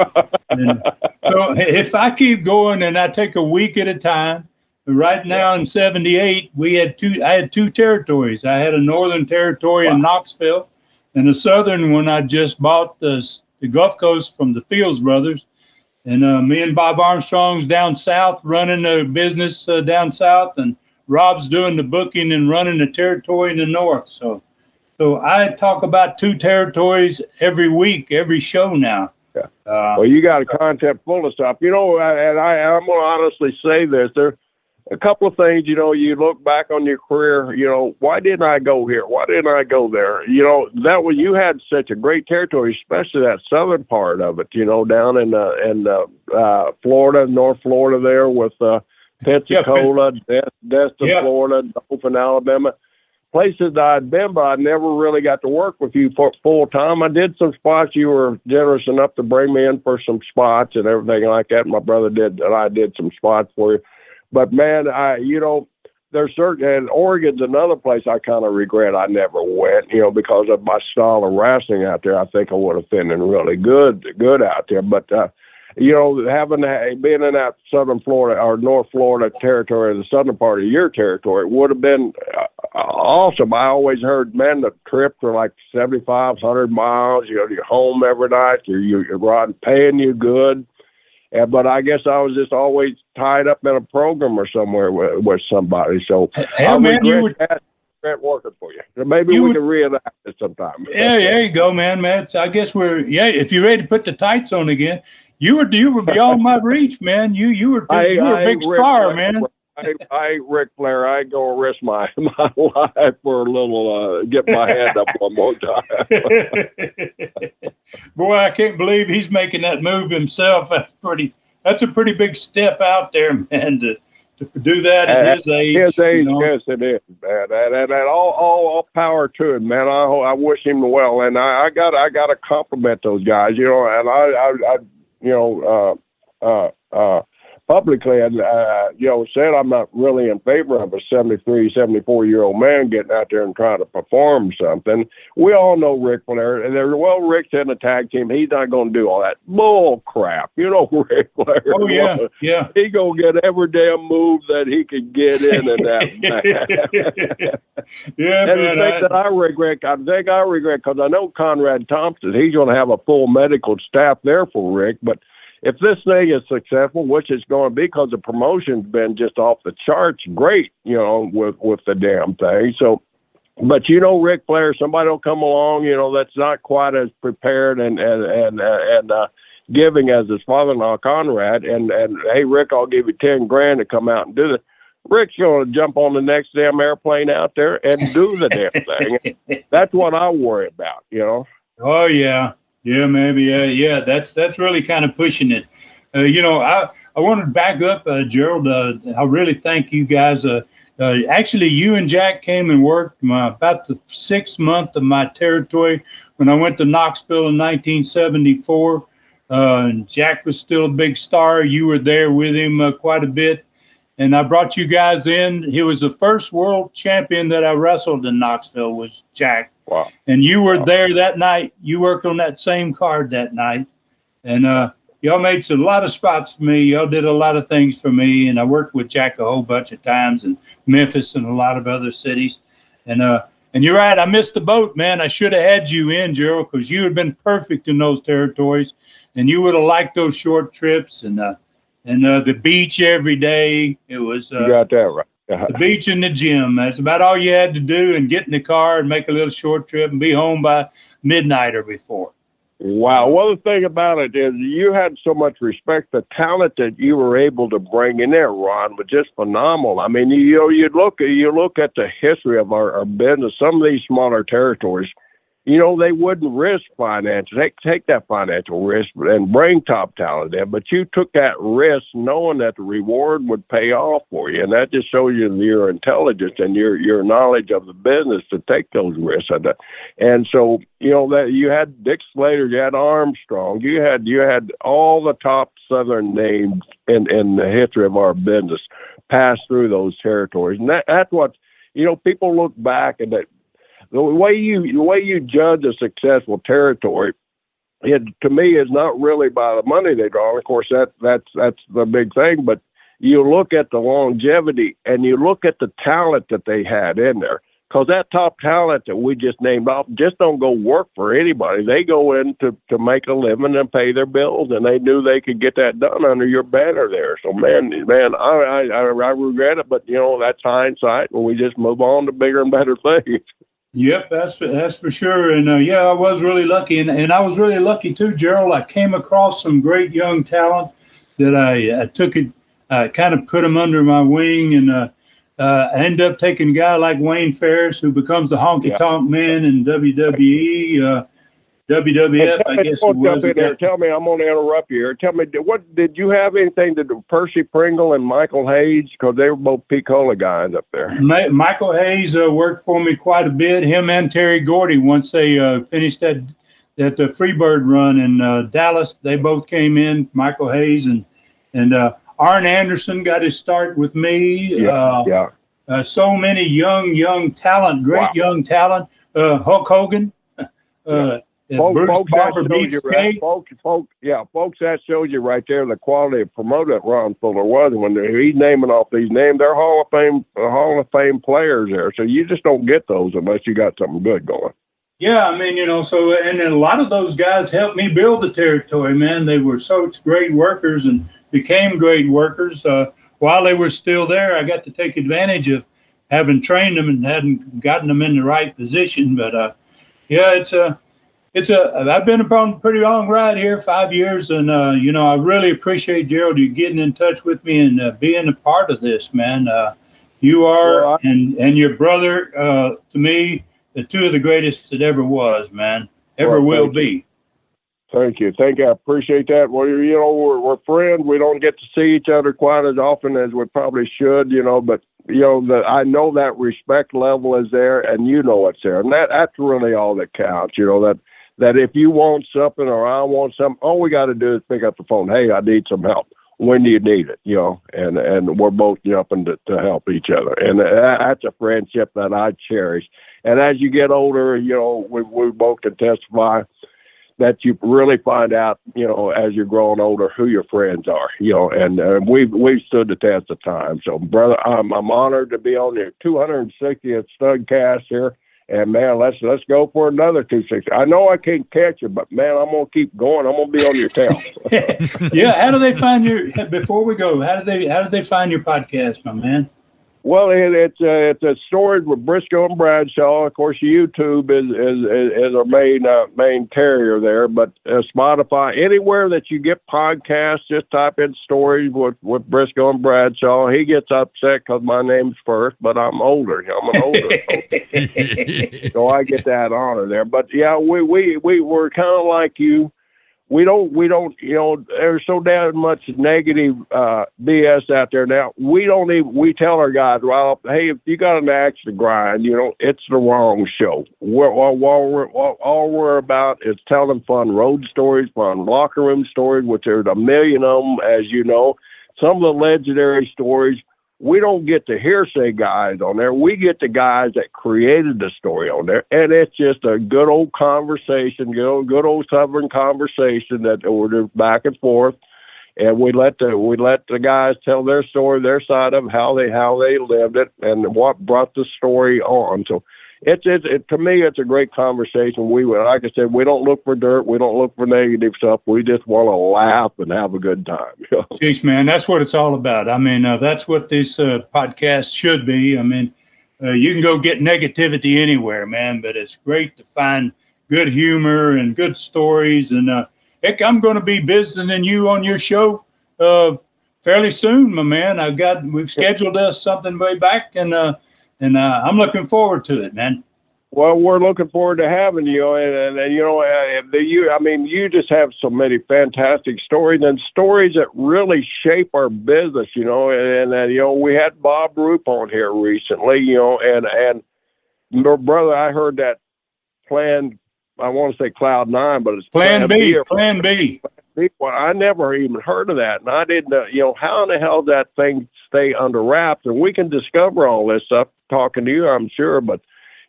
And so if I keep going and I take a week at a time, right now in 78, I had two territories. I had a northern territory in Knoxville and a southern one. I just bought the Gulf Coast from the Fields brothers. And me and Bob Armstrong's down south running a business down south, and Rob's doing the booking and running the territory in the north. So I talk about two territories every week, every show now. Yeah. Well, you got a content full of stuff. And I'm going to honestly say this. There are a couple of things, you look back on your career, why didn't I go here? Why didn't I go there? You had such a great territory, especially that southern part of it, down in Florida, North Florida there with Pensacola, Destin, Florida, Dothan, Alabama. Places that I'd been, but I never really got to work with you full time. I did some spots. You were generous enough to bring me in for some spots and everything like that. My brother did, and I did some spots for you. But man, there's certain, and Oregon's another place I kind of regret I never went, because of my style of wrestling out there. I think I would have been really good out there. But being in that southern Florida or North Florida territory, the southern part of your territory, would have been awesome. I always heard, man, the trips were like 7,500 miles. You're home every night. You're riding, paying you good. But I guess I was just always tied up in a program or somewhere with somebody. So I regret working for you. So maybe we can reenact it sometime. Yeah, there you go, man. I guess if you're ready to put the tights on again, you were beyond my reach, man. You were a big star, man. I ain't Ric Flair. I ain't gonna risk my life for a little. Get my hand up one more time. Boy, I can't believe he's making that move himself. That's a pretty big step out there, man. To do that at his age. Yes, it is, man. And all power to him, man. I wish him well, and I got to compliment those guys, and I publicly, and said I'm not really in favor of a 73, 74-year-old man getting out there and trying to perform something. We all know Ric Flair, and Rick's in a tag team. He's not going to do all that bull crap. Ric Flair. Oh yeah. He gonna get every damn move that he could get in that. Yeah, and man. The thing that I regret because I know Conrad Thompson. He's going to have a full medical staff there for Rick, but if this thing is successful, which it's going to be because the promotion's been just off the charts, great, with the damn thing. So, but Ric Flair, somebody will come along, that's not quite as prepared and giving as his father-in-law Conrad, and hey, Rick, I'll give you $10,000 to come out and do this. Rick's going to jump on the next damn airplane out there and do the damn thing. That's what I worry about, you know. Oh yeah, maybe, yeah. That's really kind of pushing it. I wanted to back up, Gerald. I really thank you guys. Actually, you and Jack came and worked about the 6th month of my territory when I went to Knoxville in 1974. Jack was still a big star. You were there with him quite a bit. And I brought you guys in. He was the first world champion that I wrestled in Knoxville was Jack. Wow. And you were there that night. You worked on that same card that night. And y'all made a lot of spots for me. Y'all did a lot of things for me. And I worked with Jack a whole bunch of times in Memphis and a lot of other cities. And you're right. I missed the boat, man. I should have had you in, Gerald, because you had been perfect in those territories. And you would have liked those short trips and the beach every day. It was you got that right. The beach and the gym. That's about all you had to do, and get in the car and make a little short trip and be home by midnight or before. Wow. Well, the thing about it is you had so much respect. The talent that you were able to bring in there, Ron, was just phenomenal. I mean, you look at the history of our business, some of these smaller territories, they wouldn't risk financial, take that financial risk and bring top talent in. But you took that risk knowing that the reward would pay off for you. And that just shows you your intelligence and your knowledge of the business to take those risks. And so, that you had Dick Slater, you had Armstrong, you had all the top Southern names in the history of our business pass through those territories. And that's what, people look back and the way you judge a successful territory, to me, is not really by the money they draw. Of course, that's the big thing. But you look at the longevity and you look at the talent that they had in there. Because that top talent that we just named off just don't go work for anybody. They go in to make a living and pay their bills, and they knew they could get that done under your banner there. So, man, I regret it, but that's hindsight, and we just move on to bigger and better things. Yep, that's for sure. And I was really lucky, and I was really lucky too, Gerald. I came across some great young talent that I took it, kind of put them under my wing, and I ended up taking a guy like Wayne Ferris, who becomes the Honky Tonk Man in WWE, WWF, I guess it was. Tell me, I'm going to interrupt you here. Tell me, what did you have anything to do with Percy Pringle and Michael Hayes? Because they were both Picola guys up there. Michael Hayes worked for me quite a bit. Him and Terry Gordy, once they finished that the Freebird run in Dallas, they both came in. Michael Hayes and Arn Anderson got his start with me. So many young talent, great young talent. Hulk Hogan. Folks, that shows you right there the quality of promoter that Ron Fuller was. When he's naming off these names, they're Hall of Fame players there. So you just don't get those unless you got something good going. Yeah, I mean, and a lot of those guys helped me build the territory, man. They were such great workers and became great workers. While they were still there, I got to take advantage of having trained them and hadn't gotten them in the right position. But I've been upon a pretty long ride here, 5 years, and I really appreciate, Gerald, you getting in touch with me and being a part of this, man. You are and your brother, to me, the two of the greatest that ever was, man, ever will be. Thank you. I appreciate that. Well, we're friends. We don't get to see each other quite as often as we probably should, but I know that respect level is there, and it's there, and that's really all that counts. That if you want something or I want something, all we got to do is pick up the phone. Hey, I need some help. When do you need it? And we're both jumping to help each other, and that's a friendship that I cherish. And as you get older, we both can testify that you really find out, as you're growing older, who your friends are, and we've stood the test of time. So, brother, I'm honored to be on your 260th Studcast here. And, man, let's go for another 260. I know I can't catch you, but, man, I'm going to keep going. I'm going to be on your tail. Yeah, how do they find before we go, how do they find your podcast, my man? Well, it's a story with Brisco and Bradshaw. Of course, YouTube is our main carrier there. But Spotify, anywhere that you get podcasts, just type in stories with Brisco and Bradshaw. He gets upset because my name's first, but I'm older. I'm an older, so I get that honor there. But yeah, we're kind of like you. We don't, there's so damn much negative BS out there now. We tell our guys, well, hey, if you got an axe to grind, it's the wrong show. All we're about is telling fun road stories, fun locker room stories, which there's a million of them, as you know. Some of the legendary stories, we don't get the hearsay guys on there. We get the guys that created the story on there. And it's just a good old conversation, good old Southern conversation that we're back and forth. And we let the guys tell their story, their side of how they lived it and what brought the story on. So to me, it's a great conversation. Like I said, we don't look for dirt. We don't look for negative stuff. We just want to laugh and have a good time. Jeez, man, that's what it's all about. I mean, that's what this podcast should be. I mean, you can go get negativity anywhere, man, but it's great to find good humor and good stories. And heck, I'm going to be visiting you on your show fairly soon, my man. We've scheduled something way back, and I'm looking forward to it, man. Well, we're looking forward to having you, and you just have so many fantastic stories and stories that really shape our business, and we had Bob Roop on here recently, and brother, I heard that plan. I want to say Cloud 9, but it's Plan B. Plan B. Well, I never even heard of that, and I didn't. How in the hell that thing stay under wraps? And we can discover all this stuff talking to you, I'm sure. But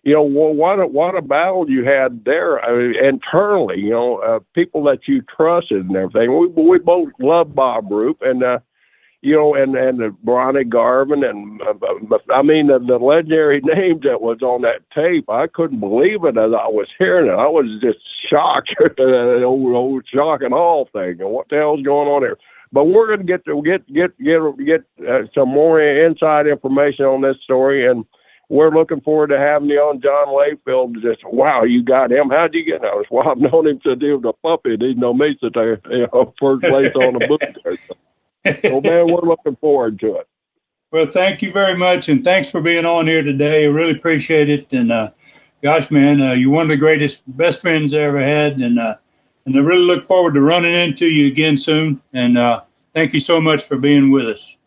what a battle you had there internally. People that you trusted and everything. We both love Bob Roop, and and Bronny Garvin, and the legendary names that was on that tape. I couldn't believe it as I was hearing it. I was just shocked at that old shock and all thing. And what the hell's going on there? But we're going to get some more inside information on this story, and we're looking forward to having you on. John Layfield. Just wow, you got him. How'd you get him? Well, I've known him since he was a puppy. He didn't know me since first place on the book there. So, man, we're looking forward to it. Well, thank you very much, and thanks for being on here today. I really appreciate it. And, gosh, man, you're one of the greatest, best friends I ever had, and I really look forward to running into you again soon. And thank you so much for being with us.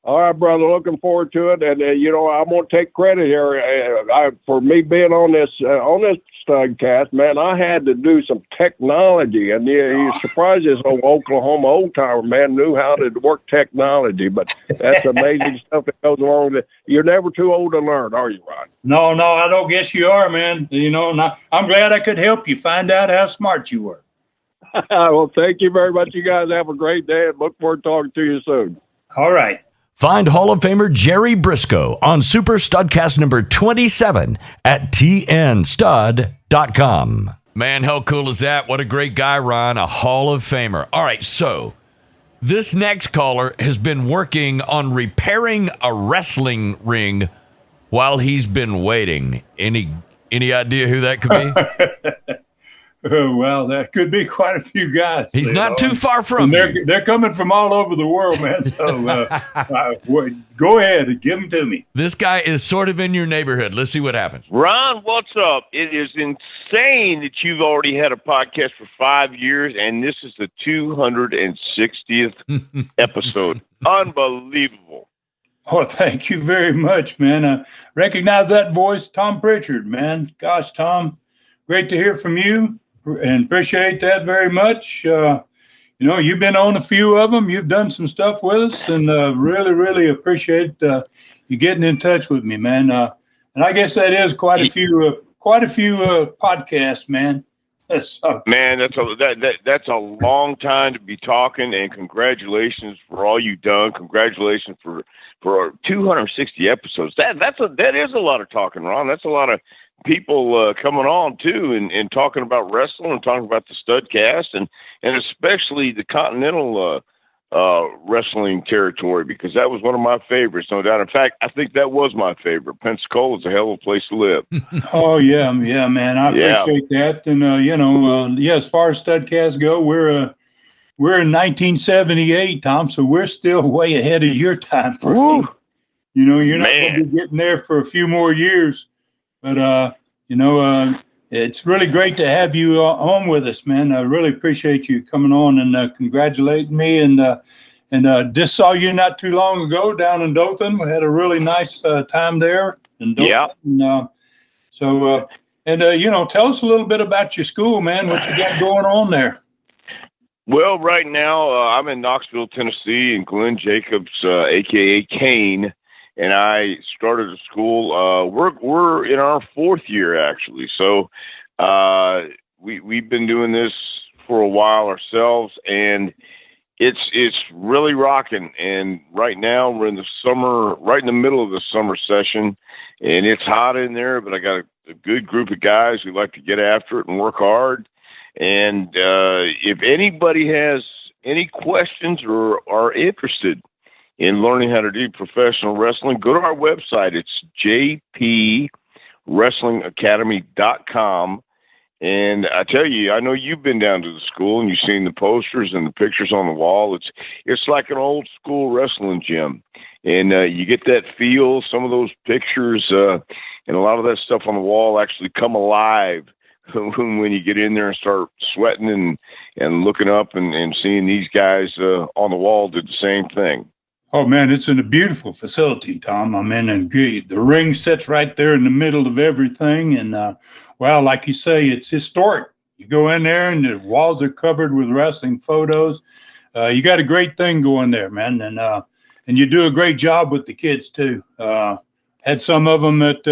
All right, brother, looking forward to it. And, I won't take credit here for me being on this Studcast, man. I had to do some technology, and you're surprised this old Oklahoma old-timer, man, knew how to work technology. But that's amazing stuff that goes along with it. You're never too old to learn, are you, Ron? No, I don't guess you are, man. I'm glad I could help you find out how smart you were. Well, thank you very much. You guys have a great day, and look forward to talking to you soon. All right. Find Hall of Famer Jerry Brisco on Super Studcast number 27 at tnstud.com. Man, how cool is that? What a great guy, Ron, a Hall of Famer. All right, so this next caller has been working on repairing a wrestling ring while he's been waiting. Any idea who that could be? Well, that could be quite a few guys. He's not too far from you. They're coming from all over the world, man. So go ahead and give them to me. This guy is sort of in your neighborhood. Let's see what happens. Ron, what's up? It is insane that you've already had a podcast for 5 years, and this is the 260th episode. Unbelievable. Oh, thank you very much, man. I recognize that voice, Tom Prichard, man. Gosh, Tom, great to hear from you. And appreciate that very much. You've been on a few of them. You've done some stuff with us, and really, really appreciate you getting in touch with me, man. And I guess that is quite a few podcasts, man. So. Man, that's a long time to be talking, and congratulations for all you've done. Congratulations for 260 episodes. That is a lot of talking, Ron. That's a lot of people coming on too and talking about wrestling and talking about the Studcast and especially the Continental wrestling territory, because that was one of my favorites, no doubt. In fact, I think that was my favorite. Pensacola is a hell of a place to live. Oh yeah, man. I appreciate that. And as far as Studcast go, we're in 1978, Tom. So we're still way ahead of your time frame. You're not going to be getting there for a few more years, but it's really great to have you on with us, man. I really appreciate you coming on and congratulating me. And just saw you not too long ago down in Dothan. We had a really nice time there in Dothan. Yeah. Tell us a little bit about your school, man. What you got going on there? Well, right now I'm in Knoxville, Tennessee, and Glenn Jacobs, a.k.a. Kane, and I started a school. We're in our fourth year, actually. So we've been doing this for a while ourselves, and it's really rocking. And right now we're in the summer, right in the middle of the summer session, and it's hot in there. But I got a good group of guys who like to get after it and work hard. And if anybody has any questions or are interested in learning how to do professional wrestling, go to our website. It's jpwrestlingacademy.com. And I tell you, I know you've been down to the school and you've seen the posters and the pictures on the wall. It's like an old school wrestling gym. And you get that feel. Some of those pictures and a lot of that stuff on the wall actually come alive when you get in there and start sweating and looking up and seeing these guys on the wall do the same thing. Oh, man, it's in a beautiful facility, Tom. I mean, and the ring sits right there in the middle of everything. And, like you say, it's historic. You go in there and the walls are covered with wrestling photos. You got a great thing going there, man. And you do a great job with the kids, too. Had some of them at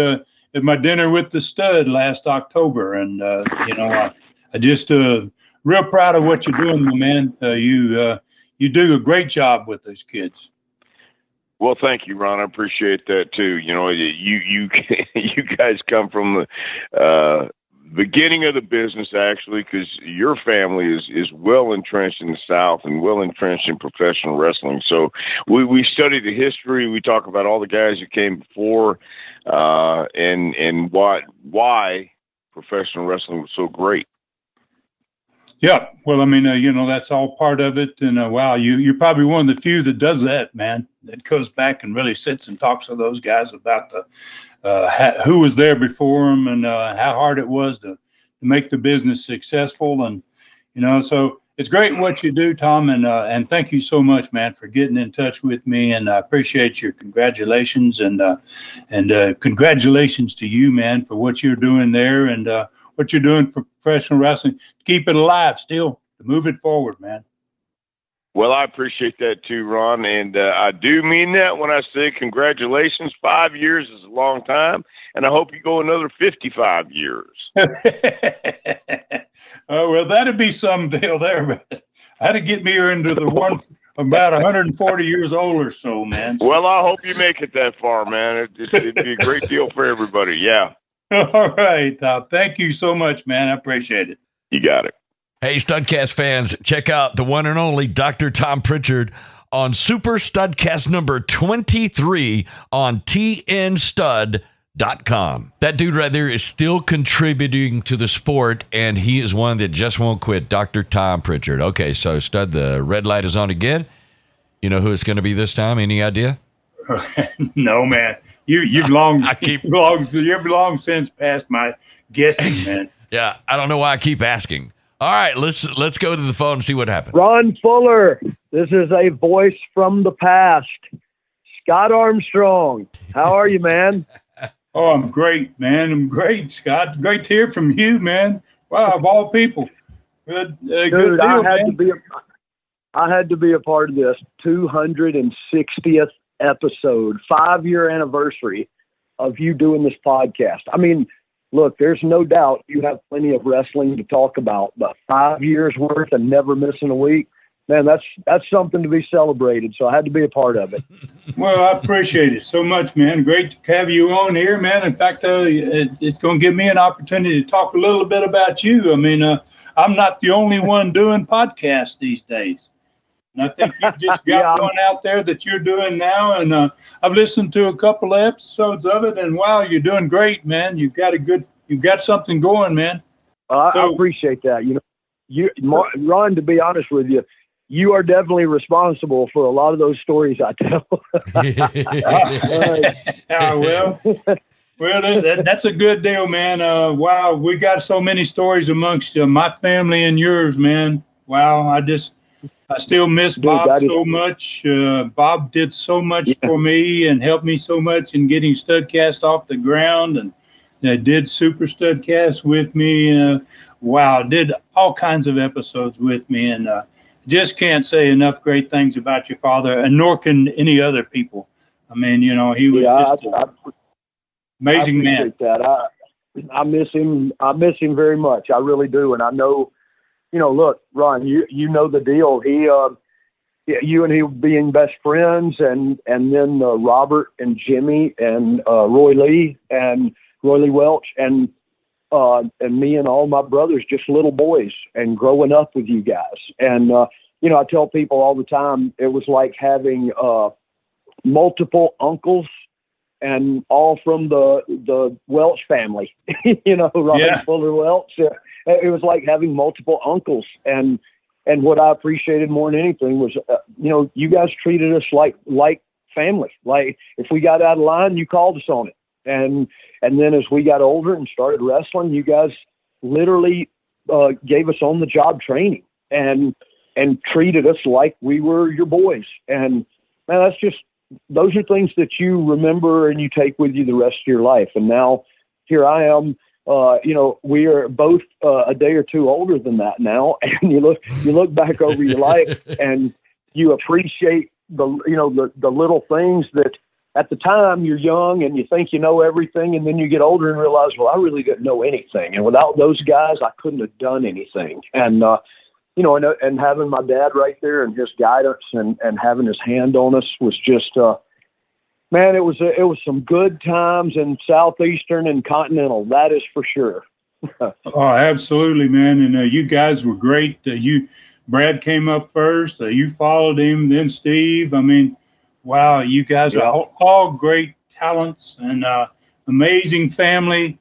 my dinner with the stud last October. And, I just real proud of what you're doing, my man. You do a great job with those kids. Well, thank you, Ron. I appreciate that too. You guys come from the beginning of the business, actually, because your family is well entrenched in the South and well entrenched in professional wrestling. So we study the history. We talk about all the guys who came before, and why professional wrestling was so great. Yeah, well, I mean, that's all part of it. And, you're probably one of the few that does that, man, that goes back and really sits and talks to those guys about who was there before them and how hard it was to make the business successful. And, so it's great what you do, Tom. And thank you so much, man, for getting in touch with me. And I appreciate your congratulations and congratulations to you, man, for what you're doing there and what you're doing for professional wrestling to keep it alive still, to move it forward, man. Well, I appreciate that too, Ron. And I do mean that when I say congratulations. 5 years is a long time. And I hope you go another 55 years. Well, that'd be some deal there. But that'd get me into the one about 140 years old or so, man. Well, I hope you make it that far, man. It'd be a great deal for everybody. Yeah. All right, Tom. Thank you so much, man. I appreciate it. You got it. Hey, Studcast fans, check out the one and only Dr. Tom Prichard on Super Studcast number 23 on tnstud.com. That dude right there is still contributing to the sport, and he is one that just won't quit, Dr. Tom Prichard. Okay, so Stud, the red light is on again. You know who it's going to be this time? Any idea? No, man. You've long since passed my guessing, man. Yeah, I don't know why I keep asking. All right, let's go to the phone and see what happens. Ron Fuller, this is a voice from the past. Scott Armstrong, how are you, man? Oh, I'm great, man. I'm great, Scott. Great to hear from you, man. Wow, of all people. Good deal, I had to be a part of this 260th episode, 5-year anniversary of you doing this podcast. I mean, look, there's no doubt you have plenty of wrestling to talk about, but 5 years worth and never missing a week, man, that's something to be celebrated. So I had to be a part of it. Well, I appreciate it so much, man. Great to have you on here, man. In fact, it's going to give me an opportunity to talk a little bit about you. I mean, I'm not the only one doing podcasts these days. And I think you've just got one out there that you're doing now. And I've listened to a couple of episodes of it, and wow, you're doing great, man. You've got something going, man. I appreciate that. Ron, to be honest with you, you are definitely responsible for a lot of those stories I tell. Well, that's a good deal, man. Wow, we got so many stories amongst my family and yours, man. Wow, I still miss Bob so much. Bob did so much for me and helped me so much in getting Studcast off the ground, and did Super Studcast with me. Wow, did all kinds of episodes with me, and just can't say enough great things about your father, and nor can any other people. I mean, he was just an amazing man. That. I miss him. I miss him very much. I really do. And I know, look, Ron, you know the deal. You and he being best friends, and then Robert and Jimmy and Roy Lee Welch and me and all my brothers, just little boys, and growing up with you guys. And, I tell people all the time, it was like having multiple uncles, and all from the Welch family, Robert Fuller Welch. It was like having multiple uncles. And what I appreciated more than anything was, you guys treated us like family. Like if we got out of line, you called us on it. And then as we got older and started wrestling, you guys literally gave us on the job training and treated us like we were your boys. And man, those are things that you remember and you take with you the rest of your life. And now here I am, we are both a day or two older than that now. And you look back over your life and you appreciate the little things that at the time you're young and you think you know everything. And then you get older and realize, well, I really didn't know anything. And without those guys, I couldn't have done anything. And, and having my dad right there and his guidance and having his hand on us was just, man, it was some good times in Southeastern and Continental. That is for sure. Oh, absolutely, man. And you guys were great. Brad came up first. You followed him, then Steve. I mean, wow, you guys are all great talents and amazing family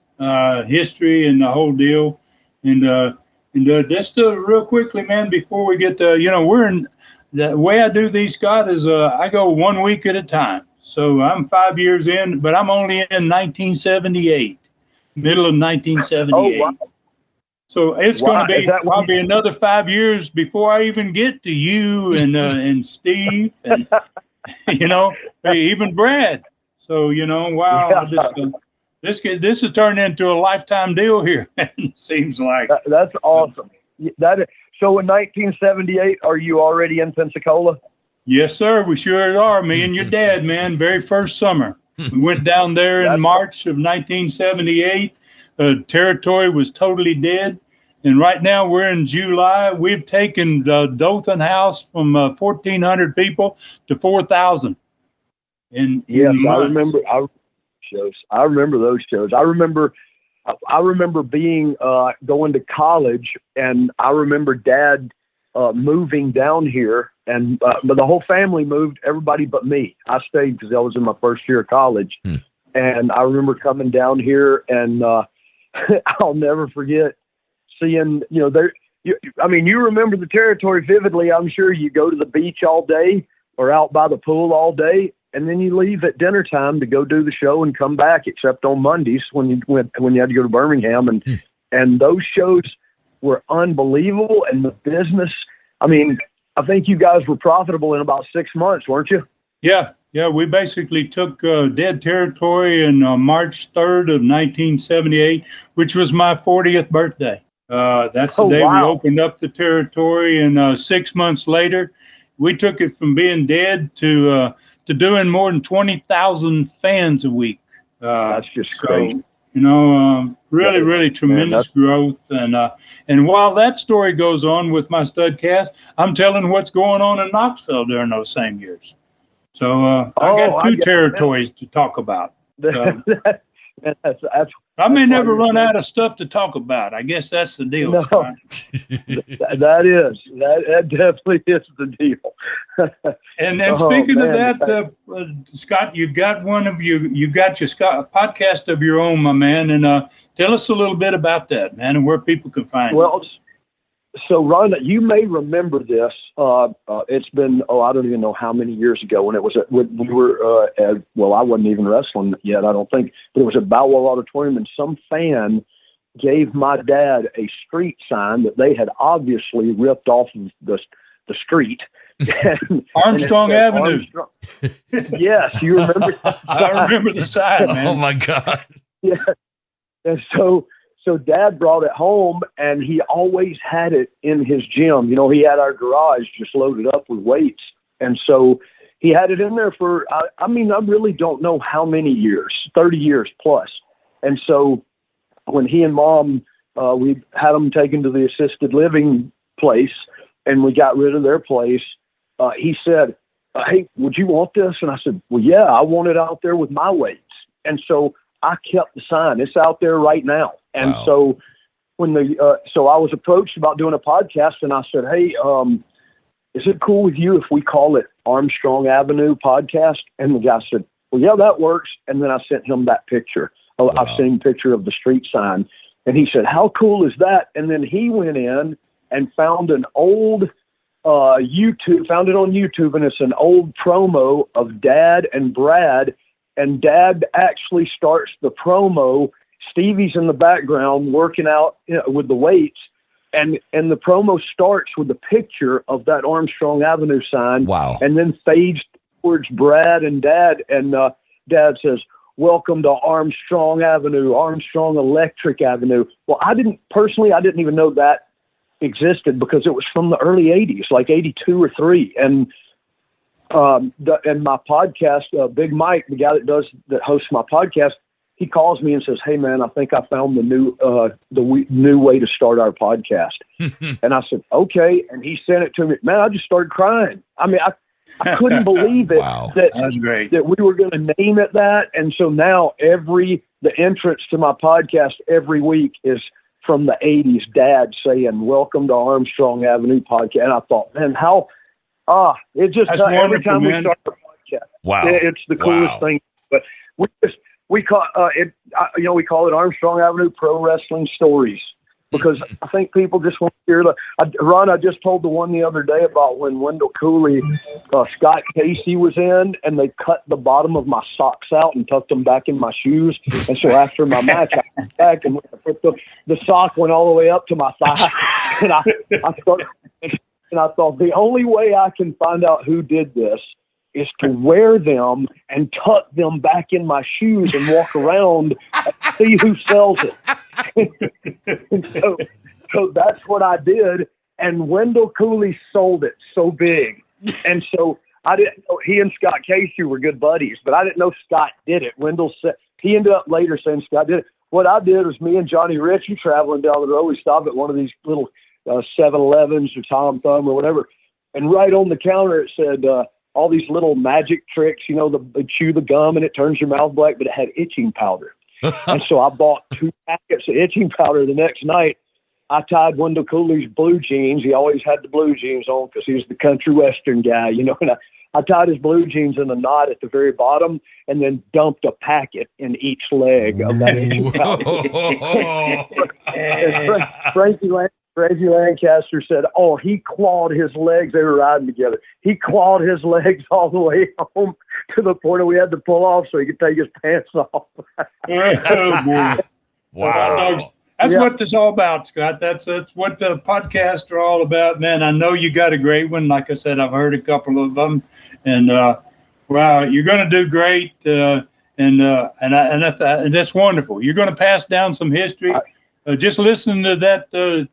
history and the whole deal. And just real quickly, man, before we get to, the way I do these, Scott, is I go 1 week at a time. So I'm 5 years in, but I'm only in 1978, middle of 1978. Oh, wow. So it's going to be probably another 5 years before I even get to you and Steve and, even Brad. So, wow, this is turning into a lifetime deal here. It seems like. That's awesome. So in 1978, are you already in Pensacola? Yes, sir. We sure are. Me and your dad, man. Very first summer. We went down there in March of 1978. Territory was totally dead. And right now we're in July. We've taken the Dothan House from 1,400 people to 4,000. Yes, I remember. I remember those shows. I remember being going to college, and I remember Dad moving down here, and but the whole family moved. Everybody but me. I stayed because I was in my first year of college, and I remember coming down here, and I'll never forget seeing. You remember the territory vividly. I'm sure you go to the beach all day or out by the pool all day. And then you leave at dinner time to go do the show and come back, except on Mondays when you had to go to Birmingham. And those shows were unbelievable. And the business, I think you guys were profitable in about 6 months, weren't you? Yeah. We basically took dead territory in March 3rd of 1978, which was my 40th birthday. That's the day we opened up the territory. And 6 months later, we took it from being dead to doing more than 20,000 fans a week. That's just crazy. Really, really tremendous growth. And while that story goes on with my Studcast, I'm telling what's going on in Knoxville during those same years. So I got two territories to talk about. That's I may never run out of stuff to talk about. I guess that's the deal. No, that definitely is the deal. And then speaking of that, Scott, you've got you got your podcast of your own, my man, and tell us a little bit about that, man, and where people can find you. So, Ron, you may remember this. It's been, I don't even know how many years ago when it was. We were, I wasn't even wrestling yet, I don't think, but it was at Bow Auditorium, and some fan gave my dad a street sign that they had obviously ripped off of the street. Armstrong Avenue. Yes, you remember? I remember the sign, man. Oh, my God. Yeah. And so Dad brought it home, and he always had it in his gym. You know, he had our garage just loaded up with weights. And so he had it in there for, I really don't know how many years, 30 years plus. And so when he and Mom, we had them taken to the assisted living place, and we got rid of their place, he said, hey, would you want this? And I said, well, yeah, I want it out there with my weights. And so I kept the sign. It's out there right now. And so when so I was approached about doing a podcast, and I said, hey, is it cool with you if we call it Armstrong Avenue Podcast? And the guy said, well, yeah, that works. And then I sent him that picture. I've seen a picture of the street sign. And he said, how cool is that? And then he went in and found an old found it on YouTube, and it's an old promo of Dad and Brad. And Dad actually starts the promo. Stevie's in the background working out with the weights. And the promo starts with a picture of that Armstrong Avenue sign. Wow. And then fades towards Brad and Dad. And Dad says, welcome to Armstrong Avenue, Armstrong Electric Avenue. Well, I didn't even know that existed because it was from the early 80s, like 82 or 3. And my podcast, Big Mike, the guy that hosts my podcast, he calls me and says, hey man, I think I found the new way to start our podcast. And I said, okay. And he sent it to me. Man, I just started crying. I mean, I couldn't believe it. Wow. That's great. That we were going to name it that. And so now the entrance to my podcast every week is from the 80s, Dad saying, welcome to Armstrong Avenue Podcast. And I thought, man, it just, every time we start a podcast, it's the coolest thing. But we call it Armstrong Avenue Pro Wrestling Stories, because I think people just want to hear Ron, I just told the one the other day about when Wendell Cooley, Scott Casey was in, and they cut the bottom of my socks out and tucked them back in my shoes. And so after my match, I went back and put the sock went all the way up to my thigh. And I thought the only way I can find out who did this is to wear them and tuck them back in my shoes and walk around and see who sells it. So that's what I did. And Wendell Cooley sold it so big. And so I didn't know, he and Scott Casey were good buddies, but I didn't know Scott did it. Wendell said, he ended up later saying Scott did it. What I did was me and Johnny Ritchie traveling down the road. We stopped at one of these little 7-Elevens or Tom Thumb or whatever. And right on the counter, it said, all these little magic tricks, they chew the gum and it turns your mouth black, but it had itching powder. And so I bought 2 packets of itching powder the next night. I tied Wendell Cooley's blue jeans. He always had the blue jeans on because he was the country western guy, and I tied his blue jeans in a knot at the very bottom and then dumped a packet in each leg of that itching powder. Frankie Lancaster said, he clawed his legs. They were riding together. He clawed his legs all the way home to the point that we had to pull off so he could take his pants off. Oh, boy. Wow. That's what this is all about, Scott. That's what the podcasts are all about, man. I know you got a great one. Like I said, I've heard a couple of them. And, wow, you're going to do great. And that's wonderful. You're going to pass down some history. Just listening to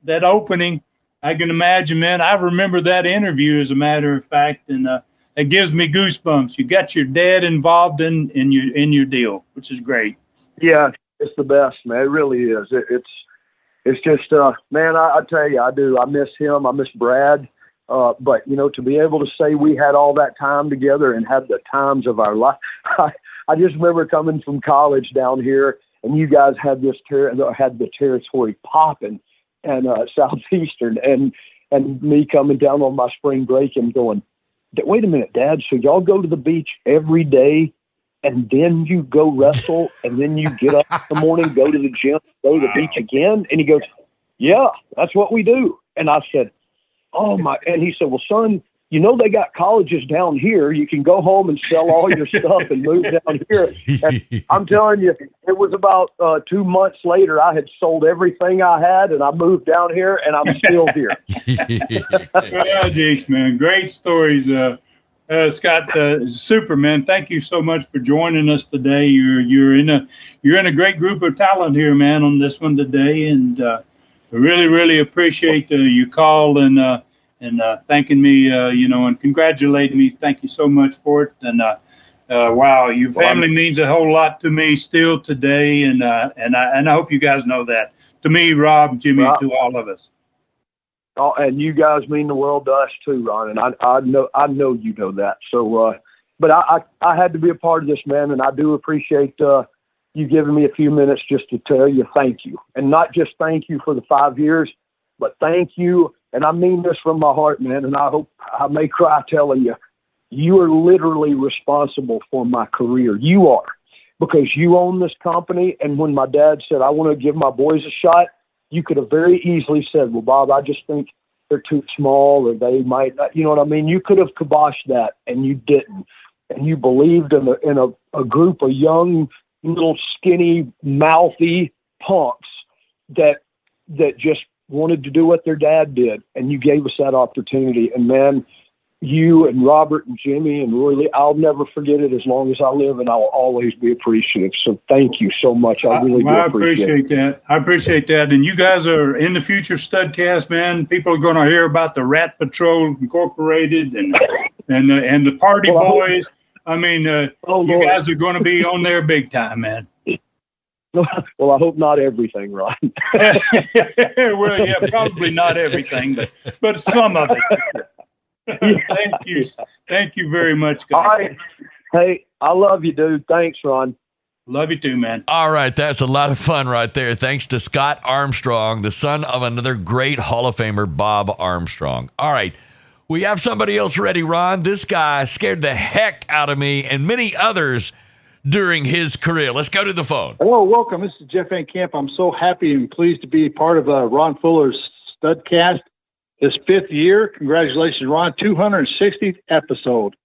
that opening, I can imagine, man. I remember that interview, as a matter of fact, and it gives me goosebumps. You got your dad involved in your deal, which is great. Yeah, it's the best, man. It really is. It's just, man. I tell you, I do. I miss him. I miss Brad. But to be able to say we had all that time together and had the times of our life. I just remember coming from college down here. and you guys had the territory popping and Southeastern, and me coming down on my spring break and going, wait a minute, Dad, so y'all go to the beach every day and then you go wrestle and then you get up in the morning, go to the gym, go to the beach again? And he goes, yeah, that's what we do. And I said, oh my, and he said, well, son, you know, they got colleges down here. You can go home and sell all your stuff and move down here. And I'm telling you, it was about 2 months later, I had sold everything I had and I moved down here and I'm still here. Well, geez, man, great stories. Scott, super, man. Thank you so much for joining us today. You're in a great group of talent here, man, on this one today. And really, really appreciate you call and thanking me, and congratulating me. Thank you so much for it. And wow, your family means a whole lot to me still today. And I hope you guys know that. To me, Rob, Jimmy, to all of us. Oh, and you guys mean the world to us too, Ron. And I know you know that. So, but I had to be a part of this, man, and I do appreciate you giving me a few minutes just to tell you thank you, and not just thank you for the 5 years, but thank you. And I mean this from my heart, man, and I hope I may cry telling you, you are literally responsible for my career. You are, because you own this company. And when my dad said, I want to give my boys a shot, you could have very easily said, well, Bob, I just think they're too small, or they might not, you know what I mean? You could have kiboshed that, and you didn't. And you believed in a group of young, little skinny, mouthy punks that just wanted to do what their dad did, and you gave us that opportunity. And man, you and Robert and Jimmy and Roy, I'll never forget it as long as I live, and I'll always be appreciative. So thank you so much. I really do appreciate that. I appreciate that. And you guys are in the future Studcast, man. People are going to hear about the Rat Patrol Incorporated and the Party Boys. I mean, you guys are going to be on there big time, man. Well, I hope not everything, Ron. Well, yeah, probably not everything, but some of it. Thank you very much, guys. All right. Hey, I love you, dude. Thanks, Ron. Love you too, man. All right, that's a lot of fun right there. Thanks to Scott Armstrong, the son of another great Hall of Famer, Bob Armstrong. All right, we have somebody else ready, Ron. This guy scared the heck out of me and many others during his career. Let's go to the phone. Hello, welcome. This is Jeff Van Camp. I'm so happy and pleased to be part of Ron Fuller's Studcast. His 5th year. Congratulations, Ron. 260th episode.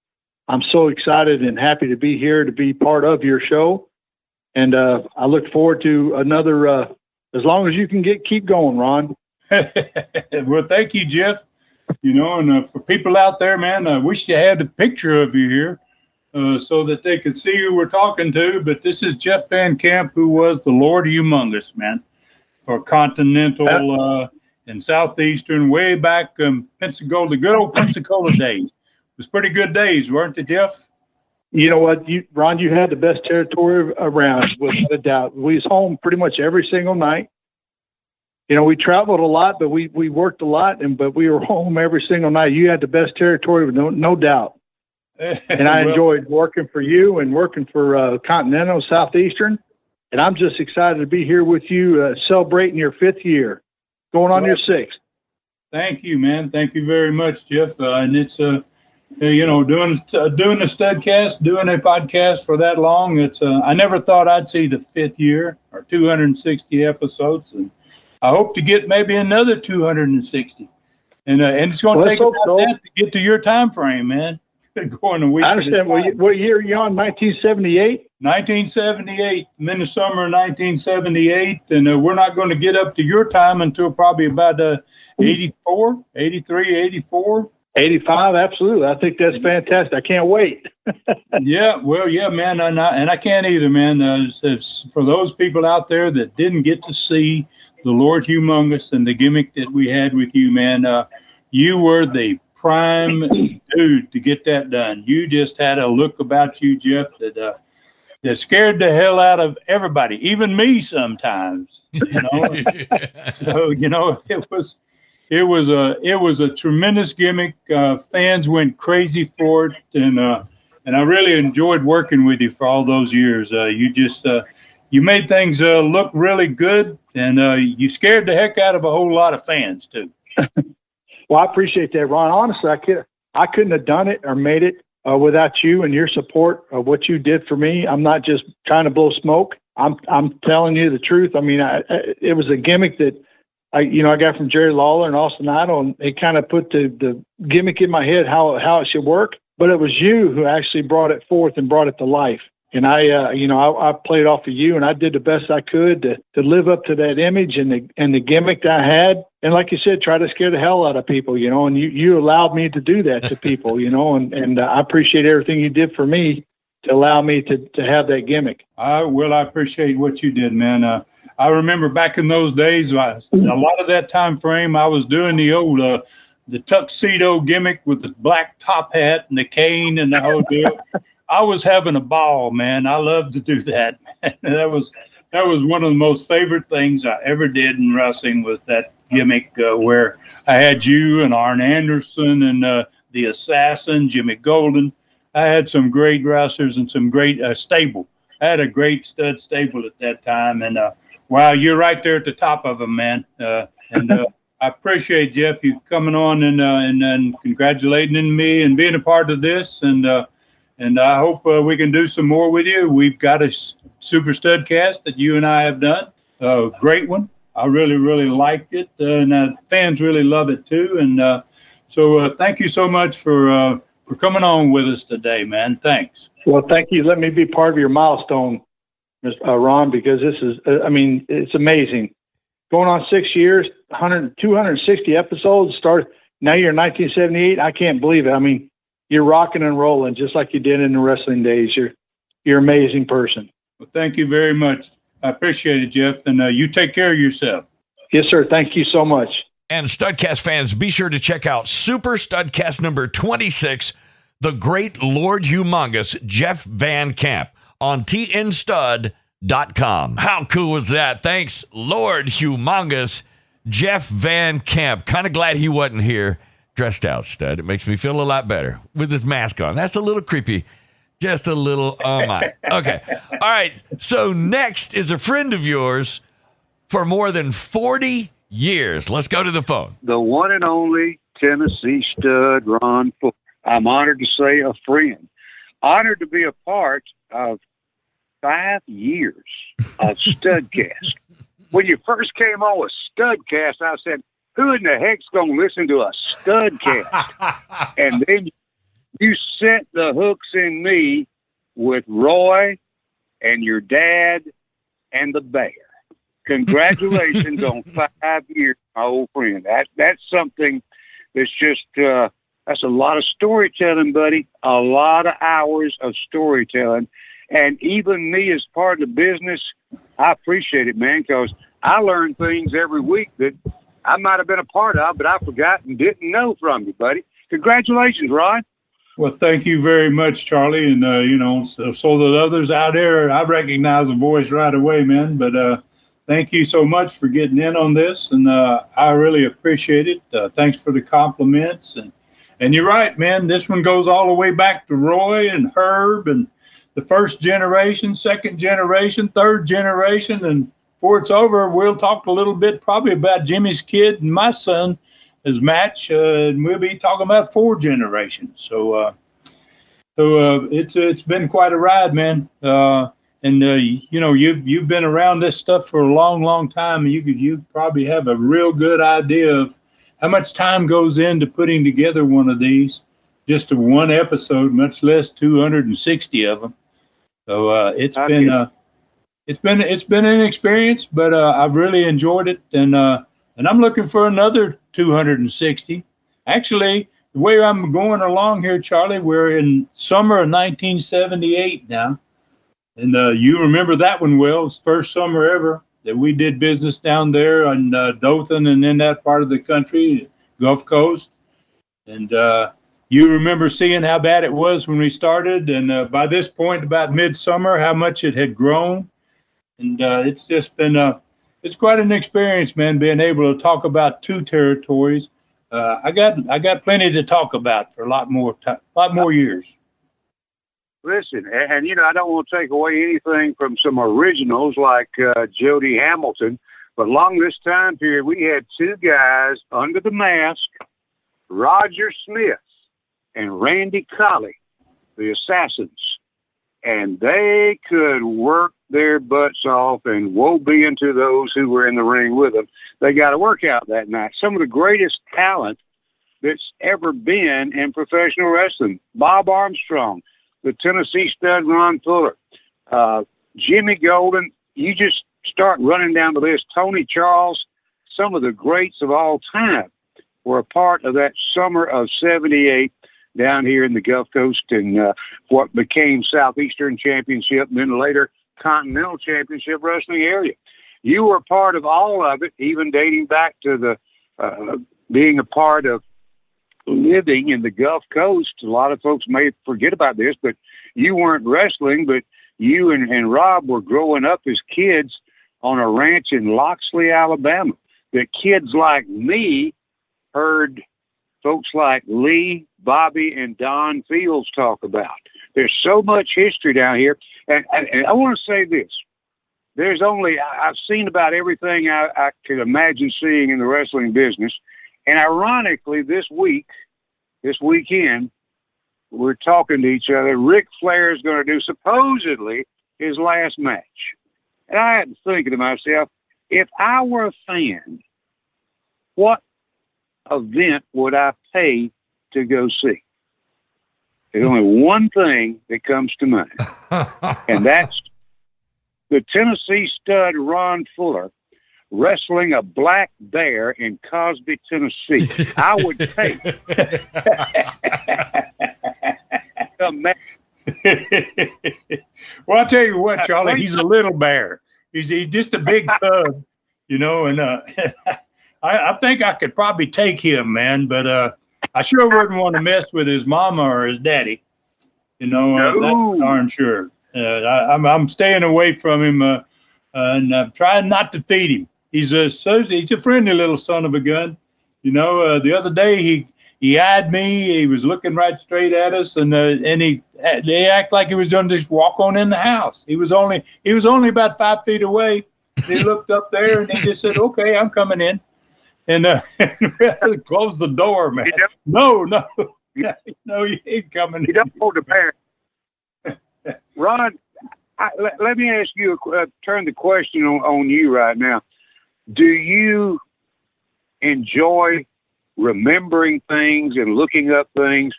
I'm so excited and happy to be here to be part of your show. And I look forward to another, as long as you can keep going, Ron. Well, thank you, Jeff. And for people out there, man, I wish you had a picture of you here. So that they could see who we're talking to. But this is Jeff Van Camp, who was the Lord Humongous, man, for Continental and Southeastern way back Pensacola, the good old Pensacola days. It was pretty good days, weren't they, Jeff? You know what, Ron, you had the best territory around, without a doubt. We was home pretty much every single night. We traveled a lot, but we worked a lot, but we were home every single night. You had the best territory, no doubt. And I enjoyed working for you and working for Continental Southeastern. And I'm just excited to be here with you celebrating your 5th year, going on your 6th. Thank you, man. Thank you very much, Jeff. And it's, doing the Studcast, doing a podcast for that long. It's I never thought I'd see the 5th year or 260 episodes. And I hope to get maybe another 260. And it's going to take about that to get to your time frame, man. Going a week. I understand. What year are you on? 1978? 1978, in the summer of 1978. And we're not going to get up to your time until probably about 84, 83, 84. 85, absolutely. I think that's fantastic. I can't wait. Yeah, well, yeah, man. And I can't either, man. For those people out there that didn't get to see the Lord Humongous and the gimmick that we had with you, man, you were the prime dude to get that done. You just had a look about you, Jeff, that scared the hell out of everybody, even me sometimes. So it was a tremendous gimmick. Fans went crazy for it, and I really enjoyed working with you for all those years. you made things look really good, and you scared the heck out of a whole lot of fans too. Well, I appreciate that, Ron. Honestly, I couldn't have done it or made it without you and your support of what you did for me. I'm not just trying to blow smoke. I'm telling you the truth. I mean, it was a gimmick that I got from Jerry Lawler and Austin Idol, and it kind of put the gimmick in my head how it should work. But it was you who actually brought it forth and brought it to life. And I played off of you, and I did the best I could to live up to that image and the gimmick that I had. And like you said, try to scare the hell out of people, and you allowed me to do that to people, and I appreciate everything you did for me to allow me to have that gimmick. I appreciate what you did, man. I remember back in those days, a lot of that time frame, I was doing the old the tuxedo gimmick with the black top hat and the cane and the whole deal. I was having a ball, man. I loved to do that. That was one of the most favorite things I ever did in wrestling, was that gimmick where I had you and Arn Anderson and the Assassin, Jimmy Golden. I had some great wrestlers and some great stable. I had a great stud stable at that time. And, wow, you're right there at the top of them, man. I appreciate, Jeff, you coming on and congratulating me and being a part of this. And I hope we can do some more with you. We've got a Super Studcast that you and I have done. Great one. I really, really liked it. And fans really love it, too. And so thank you so much for coming on with us today, man. Thanks. Well, thank you. Let me be part of your milestone, Ron, because this is, it's amazing. Going on 6 years, 260 episodes, now you're in 1978. I can't believe it. I mean, you're rocking and rolling just like you did in the wrestling days. You're an amazing person. Well, thank you very much. I appreciate it, Jeff. And you take care of yourself. Yes, sir. Thank you so much. And Studcast fans, be sure to check out Super Studcast number 26, the great Lord Humongous, Jeff Van Camp, on tnstud.com. How cool was that? Thanks, Lord Humongous, Jeff Van Camp. Kind of glad he wasn't here. Dressed out, Stud. It makes me feel a lot better with his mask on. That's a little creepy. Just a little, oh my. Okay. All right. So next is a friend of yours for more than 40 years. Let's go to the phone. The one and only Tennessee Stud, Ron Fuller. I'm honored to say a friend. Honored to be a part of 5 years of Studcast. When you first came on with Studcast, I said, who in the heck's going to listen to a Studcast? And then you set the hooks in me with Roy and your dad and the bear. Congratulations on 5 years, my old friend. That's something that's just, that's a lot of storytelling, buddy. A lot of hours of storytelling. And even me as part of the business, I appreciate it, man, because I learn things every week that I might have been a part of, but I forgot and didn't know from you, buddy. Congratulations, Ron. Well, thank you very much, Charlie. And, so that others out there, I recognize the voice right away, man. But thank you so much for getting in on this. And I really appreciate it. Thanks for the compliments. And you're right, man. This one goes all the way back to Roy and Herb and the first generation, second generation, third generation. And before it's over, we'll talk a little bit probably about Jimmy's kid and my son, his match. And we'll be talking about 4 generations. So it's been quite a ride, man. You've been around this stuff for a long, long time. And you probably have a real good idea of how much time goes into putting together one of these, just one episode, much less 260 of them. So it's been an experience, but I've really enjoyed it, and I'm looking for another 260. Actually, the way I'm going along here, Charlie, we're in summer of 1978 now, and you remember that one well. It's the first summer ever that we did business down there in Dothan and in that part of the country, Gulf Coast, and you remember seeing how bad it was when we started, and by this point, about midsummer, how much it had grown. And it's just been it's quite an experience, man, being able to talk about 2 territories. I got plenty to talk about for a lot more years. Listen, and you know, I don't want to take away anything from some originals like Jody Hamilton, but along this time period, we had two guys under the mask, Roger Smith and Randy Colley, the Assassins, and they could work their butts off, and woe be unto those who were in the ring with them. They got a workout that night. Some of the greatest talent that's ever been in professional wrestling. Bob Armstrong, the Tennessee stud Ron Fuller, Jimmy Golden. You just start running down the list. Tony Charles, some of the greats of all time were a part of that summer of '78 down here in the Gulf Coast and what became Southeastern Championship and then later Continental Championship Wrestling area. You were part of all of it, even dating back to the being a part of living in the Gulf Coast. A lot of folks may forget about this, but you weren't wrestling, but you and Rob were growing up as kids on a ranch in Loxley, Alabama, that kids like me heard folks like Lee, Bobby, and Don Fields talk about. There's so much history down here. And I want to say this. I've seen about everything I could imagine seeing in the wrestling business. And ironically, this weekend, we're talking to each other. Ric Flair is going to do supposedly his last match. And I had to think to myself, if I were a fan, what event would I pay to go see? There's only one thing that comes to mind, and that's the Tennessee stud Ron Fuller wrestling a black bear in Cosby, Tennessee. I would pay. Well, I'll tell you what, Charlie, he's a little bear. He's just a big cub, you know, and I think I could probably take him, man, but I sure wouldn't want to mess with his mama or his daddy, you know, that's darn sure. I'm staying away from him, and I'm trying not to feed him. He's a friendly little son of a gun. You know, the other day he eyed me. He was looking right straight at us, and they act like he was going to just walk on in the house. He was only about 5 feet away. He looked up there and he just said, "Okay, I'm coming in," and closed the door, man. No, you ain't coming. You don't hold the bear. Ron, let me ask you, turn the question on you right now. Do you enjoy remembering things and looking up things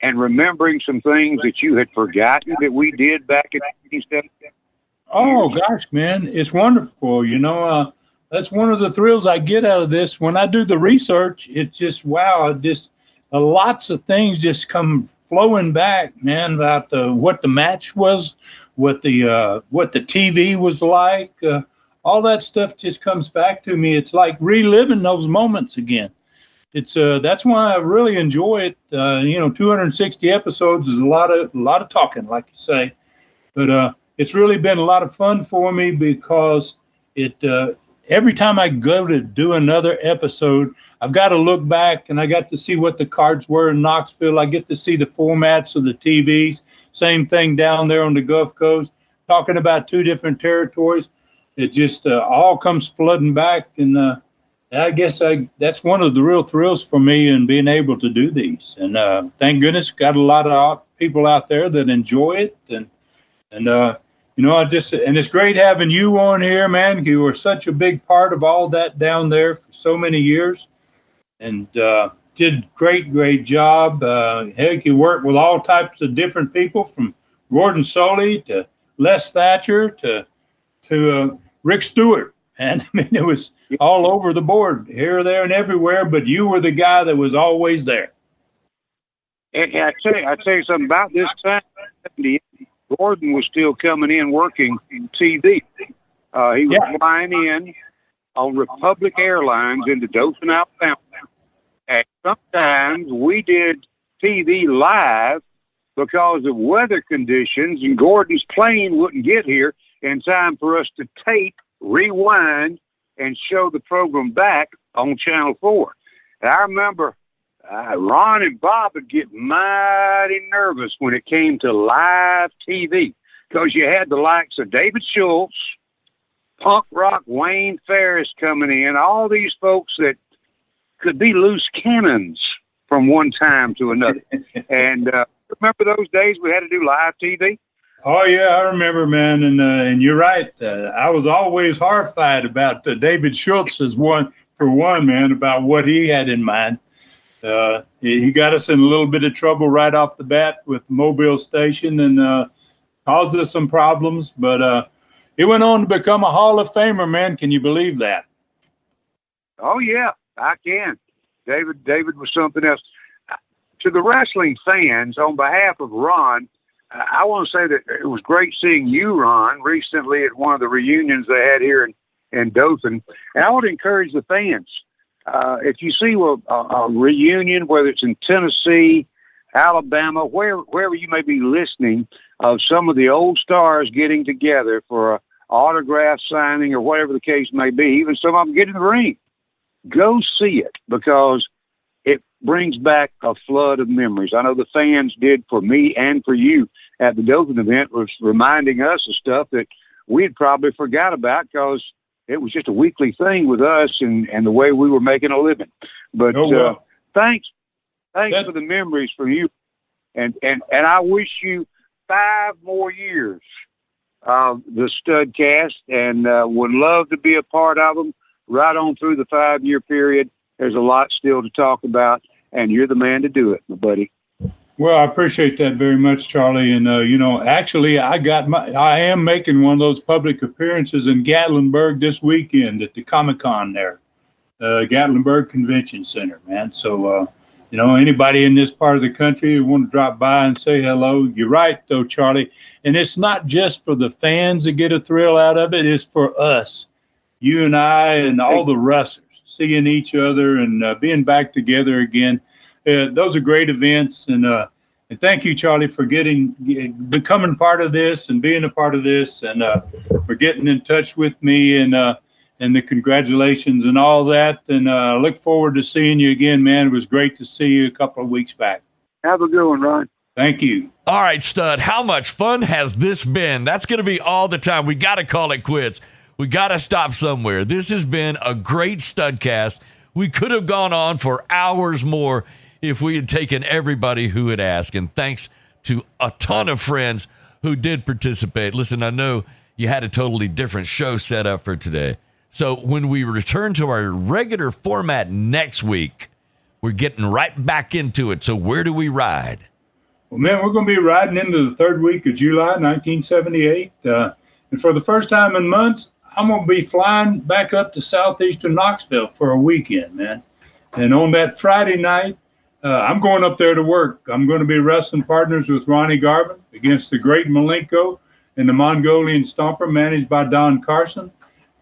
and remembering some things that you had forgotten that we did back in 1970? Oh, gosh, man, it's wonderful. You know, that's one of the thrills I get out of this. When I do the research, it's just, wow, lots of things just come flowing back, man, about what the match was, what the TV was like. All that stuff just comes back to me. It's like reliving those moments again. It's that's why I really enjoy it. 260 episodes is a lot of talking, like you say, but it's really been a lot of fun for me because every time I go to do another episode, I've got to look back and I got to see what the cards were in Knoxville. I get to see the formats of the TVs. Same thing down there on the Gulf Coast, talking about two different territories. It just all comes flooding back, and I guess that's one of the real thrills for me in being able to do these. And thank goodness, got a lot of people out there that enjoy it, and it's great having you on here, man. You were such a big part of all that down there for so many years, and did great job. Heck, you worked with all types of different people, from Gordon Soley to Les Thatcher to Rick Stewart. And I mean, it was all over the board, here, there, and everywhere. But you were the guy that was always there. And I tell you something about this time. Gordon was still coming in working in TV. He was flying in on Republic Airlines into Dothan, Alabama. And sometimes we did TV live because of weather conditions, and Gordon's plane wouldn't get here in time for us to tape, rewind, and show the program back on Channel 4. And I remember Ron and Bob would get mighty nervous when it came to live TV, because you had the likes of David Schultz, punk rock Wayne Ferris coming in, all these folks that could be loose cannons from one time to another. And remember those days we had to do live TV? Oh, yeah, I remember, man. And you're right. I was always horrified about David Schultz as one, man, about what he had in mind. He got us in a little bit of trouble right off the bat with the Mobile station and caused us some problems. But he went on to become a Hall of Famer, man. Can you believe that? Oh, yeah, I can. David was something else. To the wrestling fans, on behalf of Ron, I want to say that it was great seeing you, Ron, recently at one of the reunions they had here in Dothan. And I want to encourage the fans. If you see a reunion, whether it's in Tennessee, Alabama, wherever you may be listening, of some of the old stars getting together for an autograph signing or whatever the case may be, even some of them get in the ring, go see it, because it brings back a flood of memories. I know the fans did for me and for you at the Dothan event, was reminding us of stuff that we had probably forgot about because it was just a weekly thing with us and the way we were making a living. But thanks for the memories from you. And I wish you 5 more years of the Studcast, and would love to be a part of them right on through the 5-year period. There's a lot still to talk about, and you're the man to do it, my buddy. Well, I appreciate that very much, Charlie. And, actually, I am making one of those public appearances in Gatlinburg this weekend at the Comic-Con there, Gatlinburg Convention Center, man. So, anybody in this part of the country who want to drop by and say hello, you're right, though, Charlie. And it's not just for the fans that get a thrill out of it. It's for us, you and I and all the wrestlers, seeing each other and being back together again. Those are great events, and thank you, Charlie, for becoming part of this and being a part of this, and for getting in touch with me and the congratulations and all that. And I look forward to seeing you again, man. It was great to see you a couple of weeks back. Have a good one, Ron. Thank you. All right, Stud, how much fun has this been? That's going to be all the time. We got to call it quits. We got to stop somewhere. This has been a great Studcast. We could have gone on for hours more if we had taken everybody who had asked. And thanks to a ton of friends who did participate. Listen, I know you had a totally different show set up for today. So when we return to our regular format next week, we're getting right back into it. So where do we ride? Well, man, we're going to be riding into the 3rd week of July, 1978. And for the first time in months, I'm going to be flying back up to southeastern Knoxville for a weekend, man. And on that Friday night, I'm going up there to work. I'm going to be wrestling partners with Ronnie Garvin against the Great Malenko and the Mongolian Stomper, managed by Don Carson.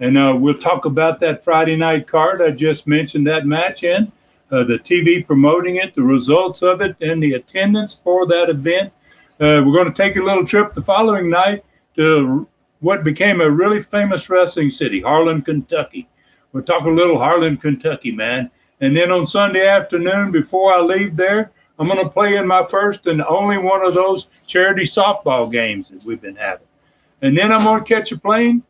And we'll talk about that Friday night card. I just mentioned that match in, the TV promoting it, the results of it, and the attendance for that event. We're going to take a little trip the following night to what became a really famous wrestling city, Harlan, Kentucky. We'll talk a little Harlan, Kentucky, man. And then on Sunday afternoon, before I leave there, I'm going to play in my first and only one of those charity softball games that we've been having. And then I'm going to catch a plane.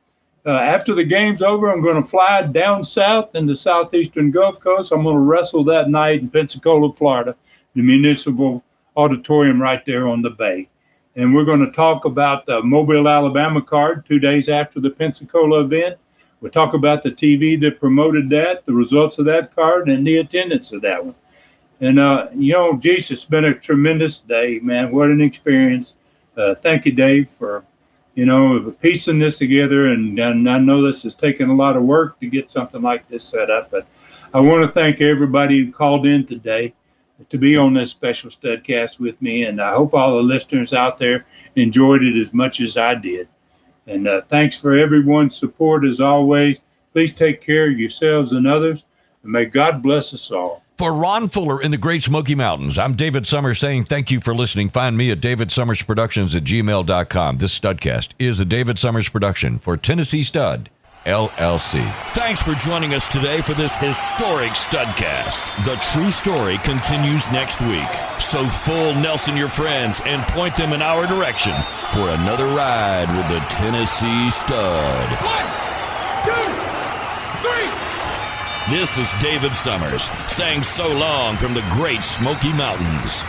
After the game's over, I'm going to fly down south in the southeastern Gulf Coast. I'm going to wrestle that night in Pensacola, Florida, the municipal auditorium right there on the bay. And we're going to talk about the Mobile, Alabama card 2 days after the Pensacola event. We'll talk about the TV that promoted that, the results of that card, and the attendance of that one. And, geez, it's been a tremendous day, man. What an experience. Thank you, Dave, for, piecing this together. And I know this has taken a lot of work to get something like this set up. But I want to thank everybody who called in today to be on this special Studcast with me. And I hope all the listeners out there enjoyed it as much as I did. And thanks for everyone's support as always. Please take care of yourselves and others, and may God bless us all. For Ron Fuller in the Great Smoky Mountains, I'm David Summers saying thank you for listening. Find me at davidsummersproductions@gmail.com. This Studcast is a David Summers production for Tennessee Stud. LLC. Thanks for joining us today for this historic Studcast. The true story continues next week. So full Nelson your friends and point them in our direction for another ride with the Tennessee Stud. 1, 2, 3. This is David Summers saying so long from the great Smoky Mountains.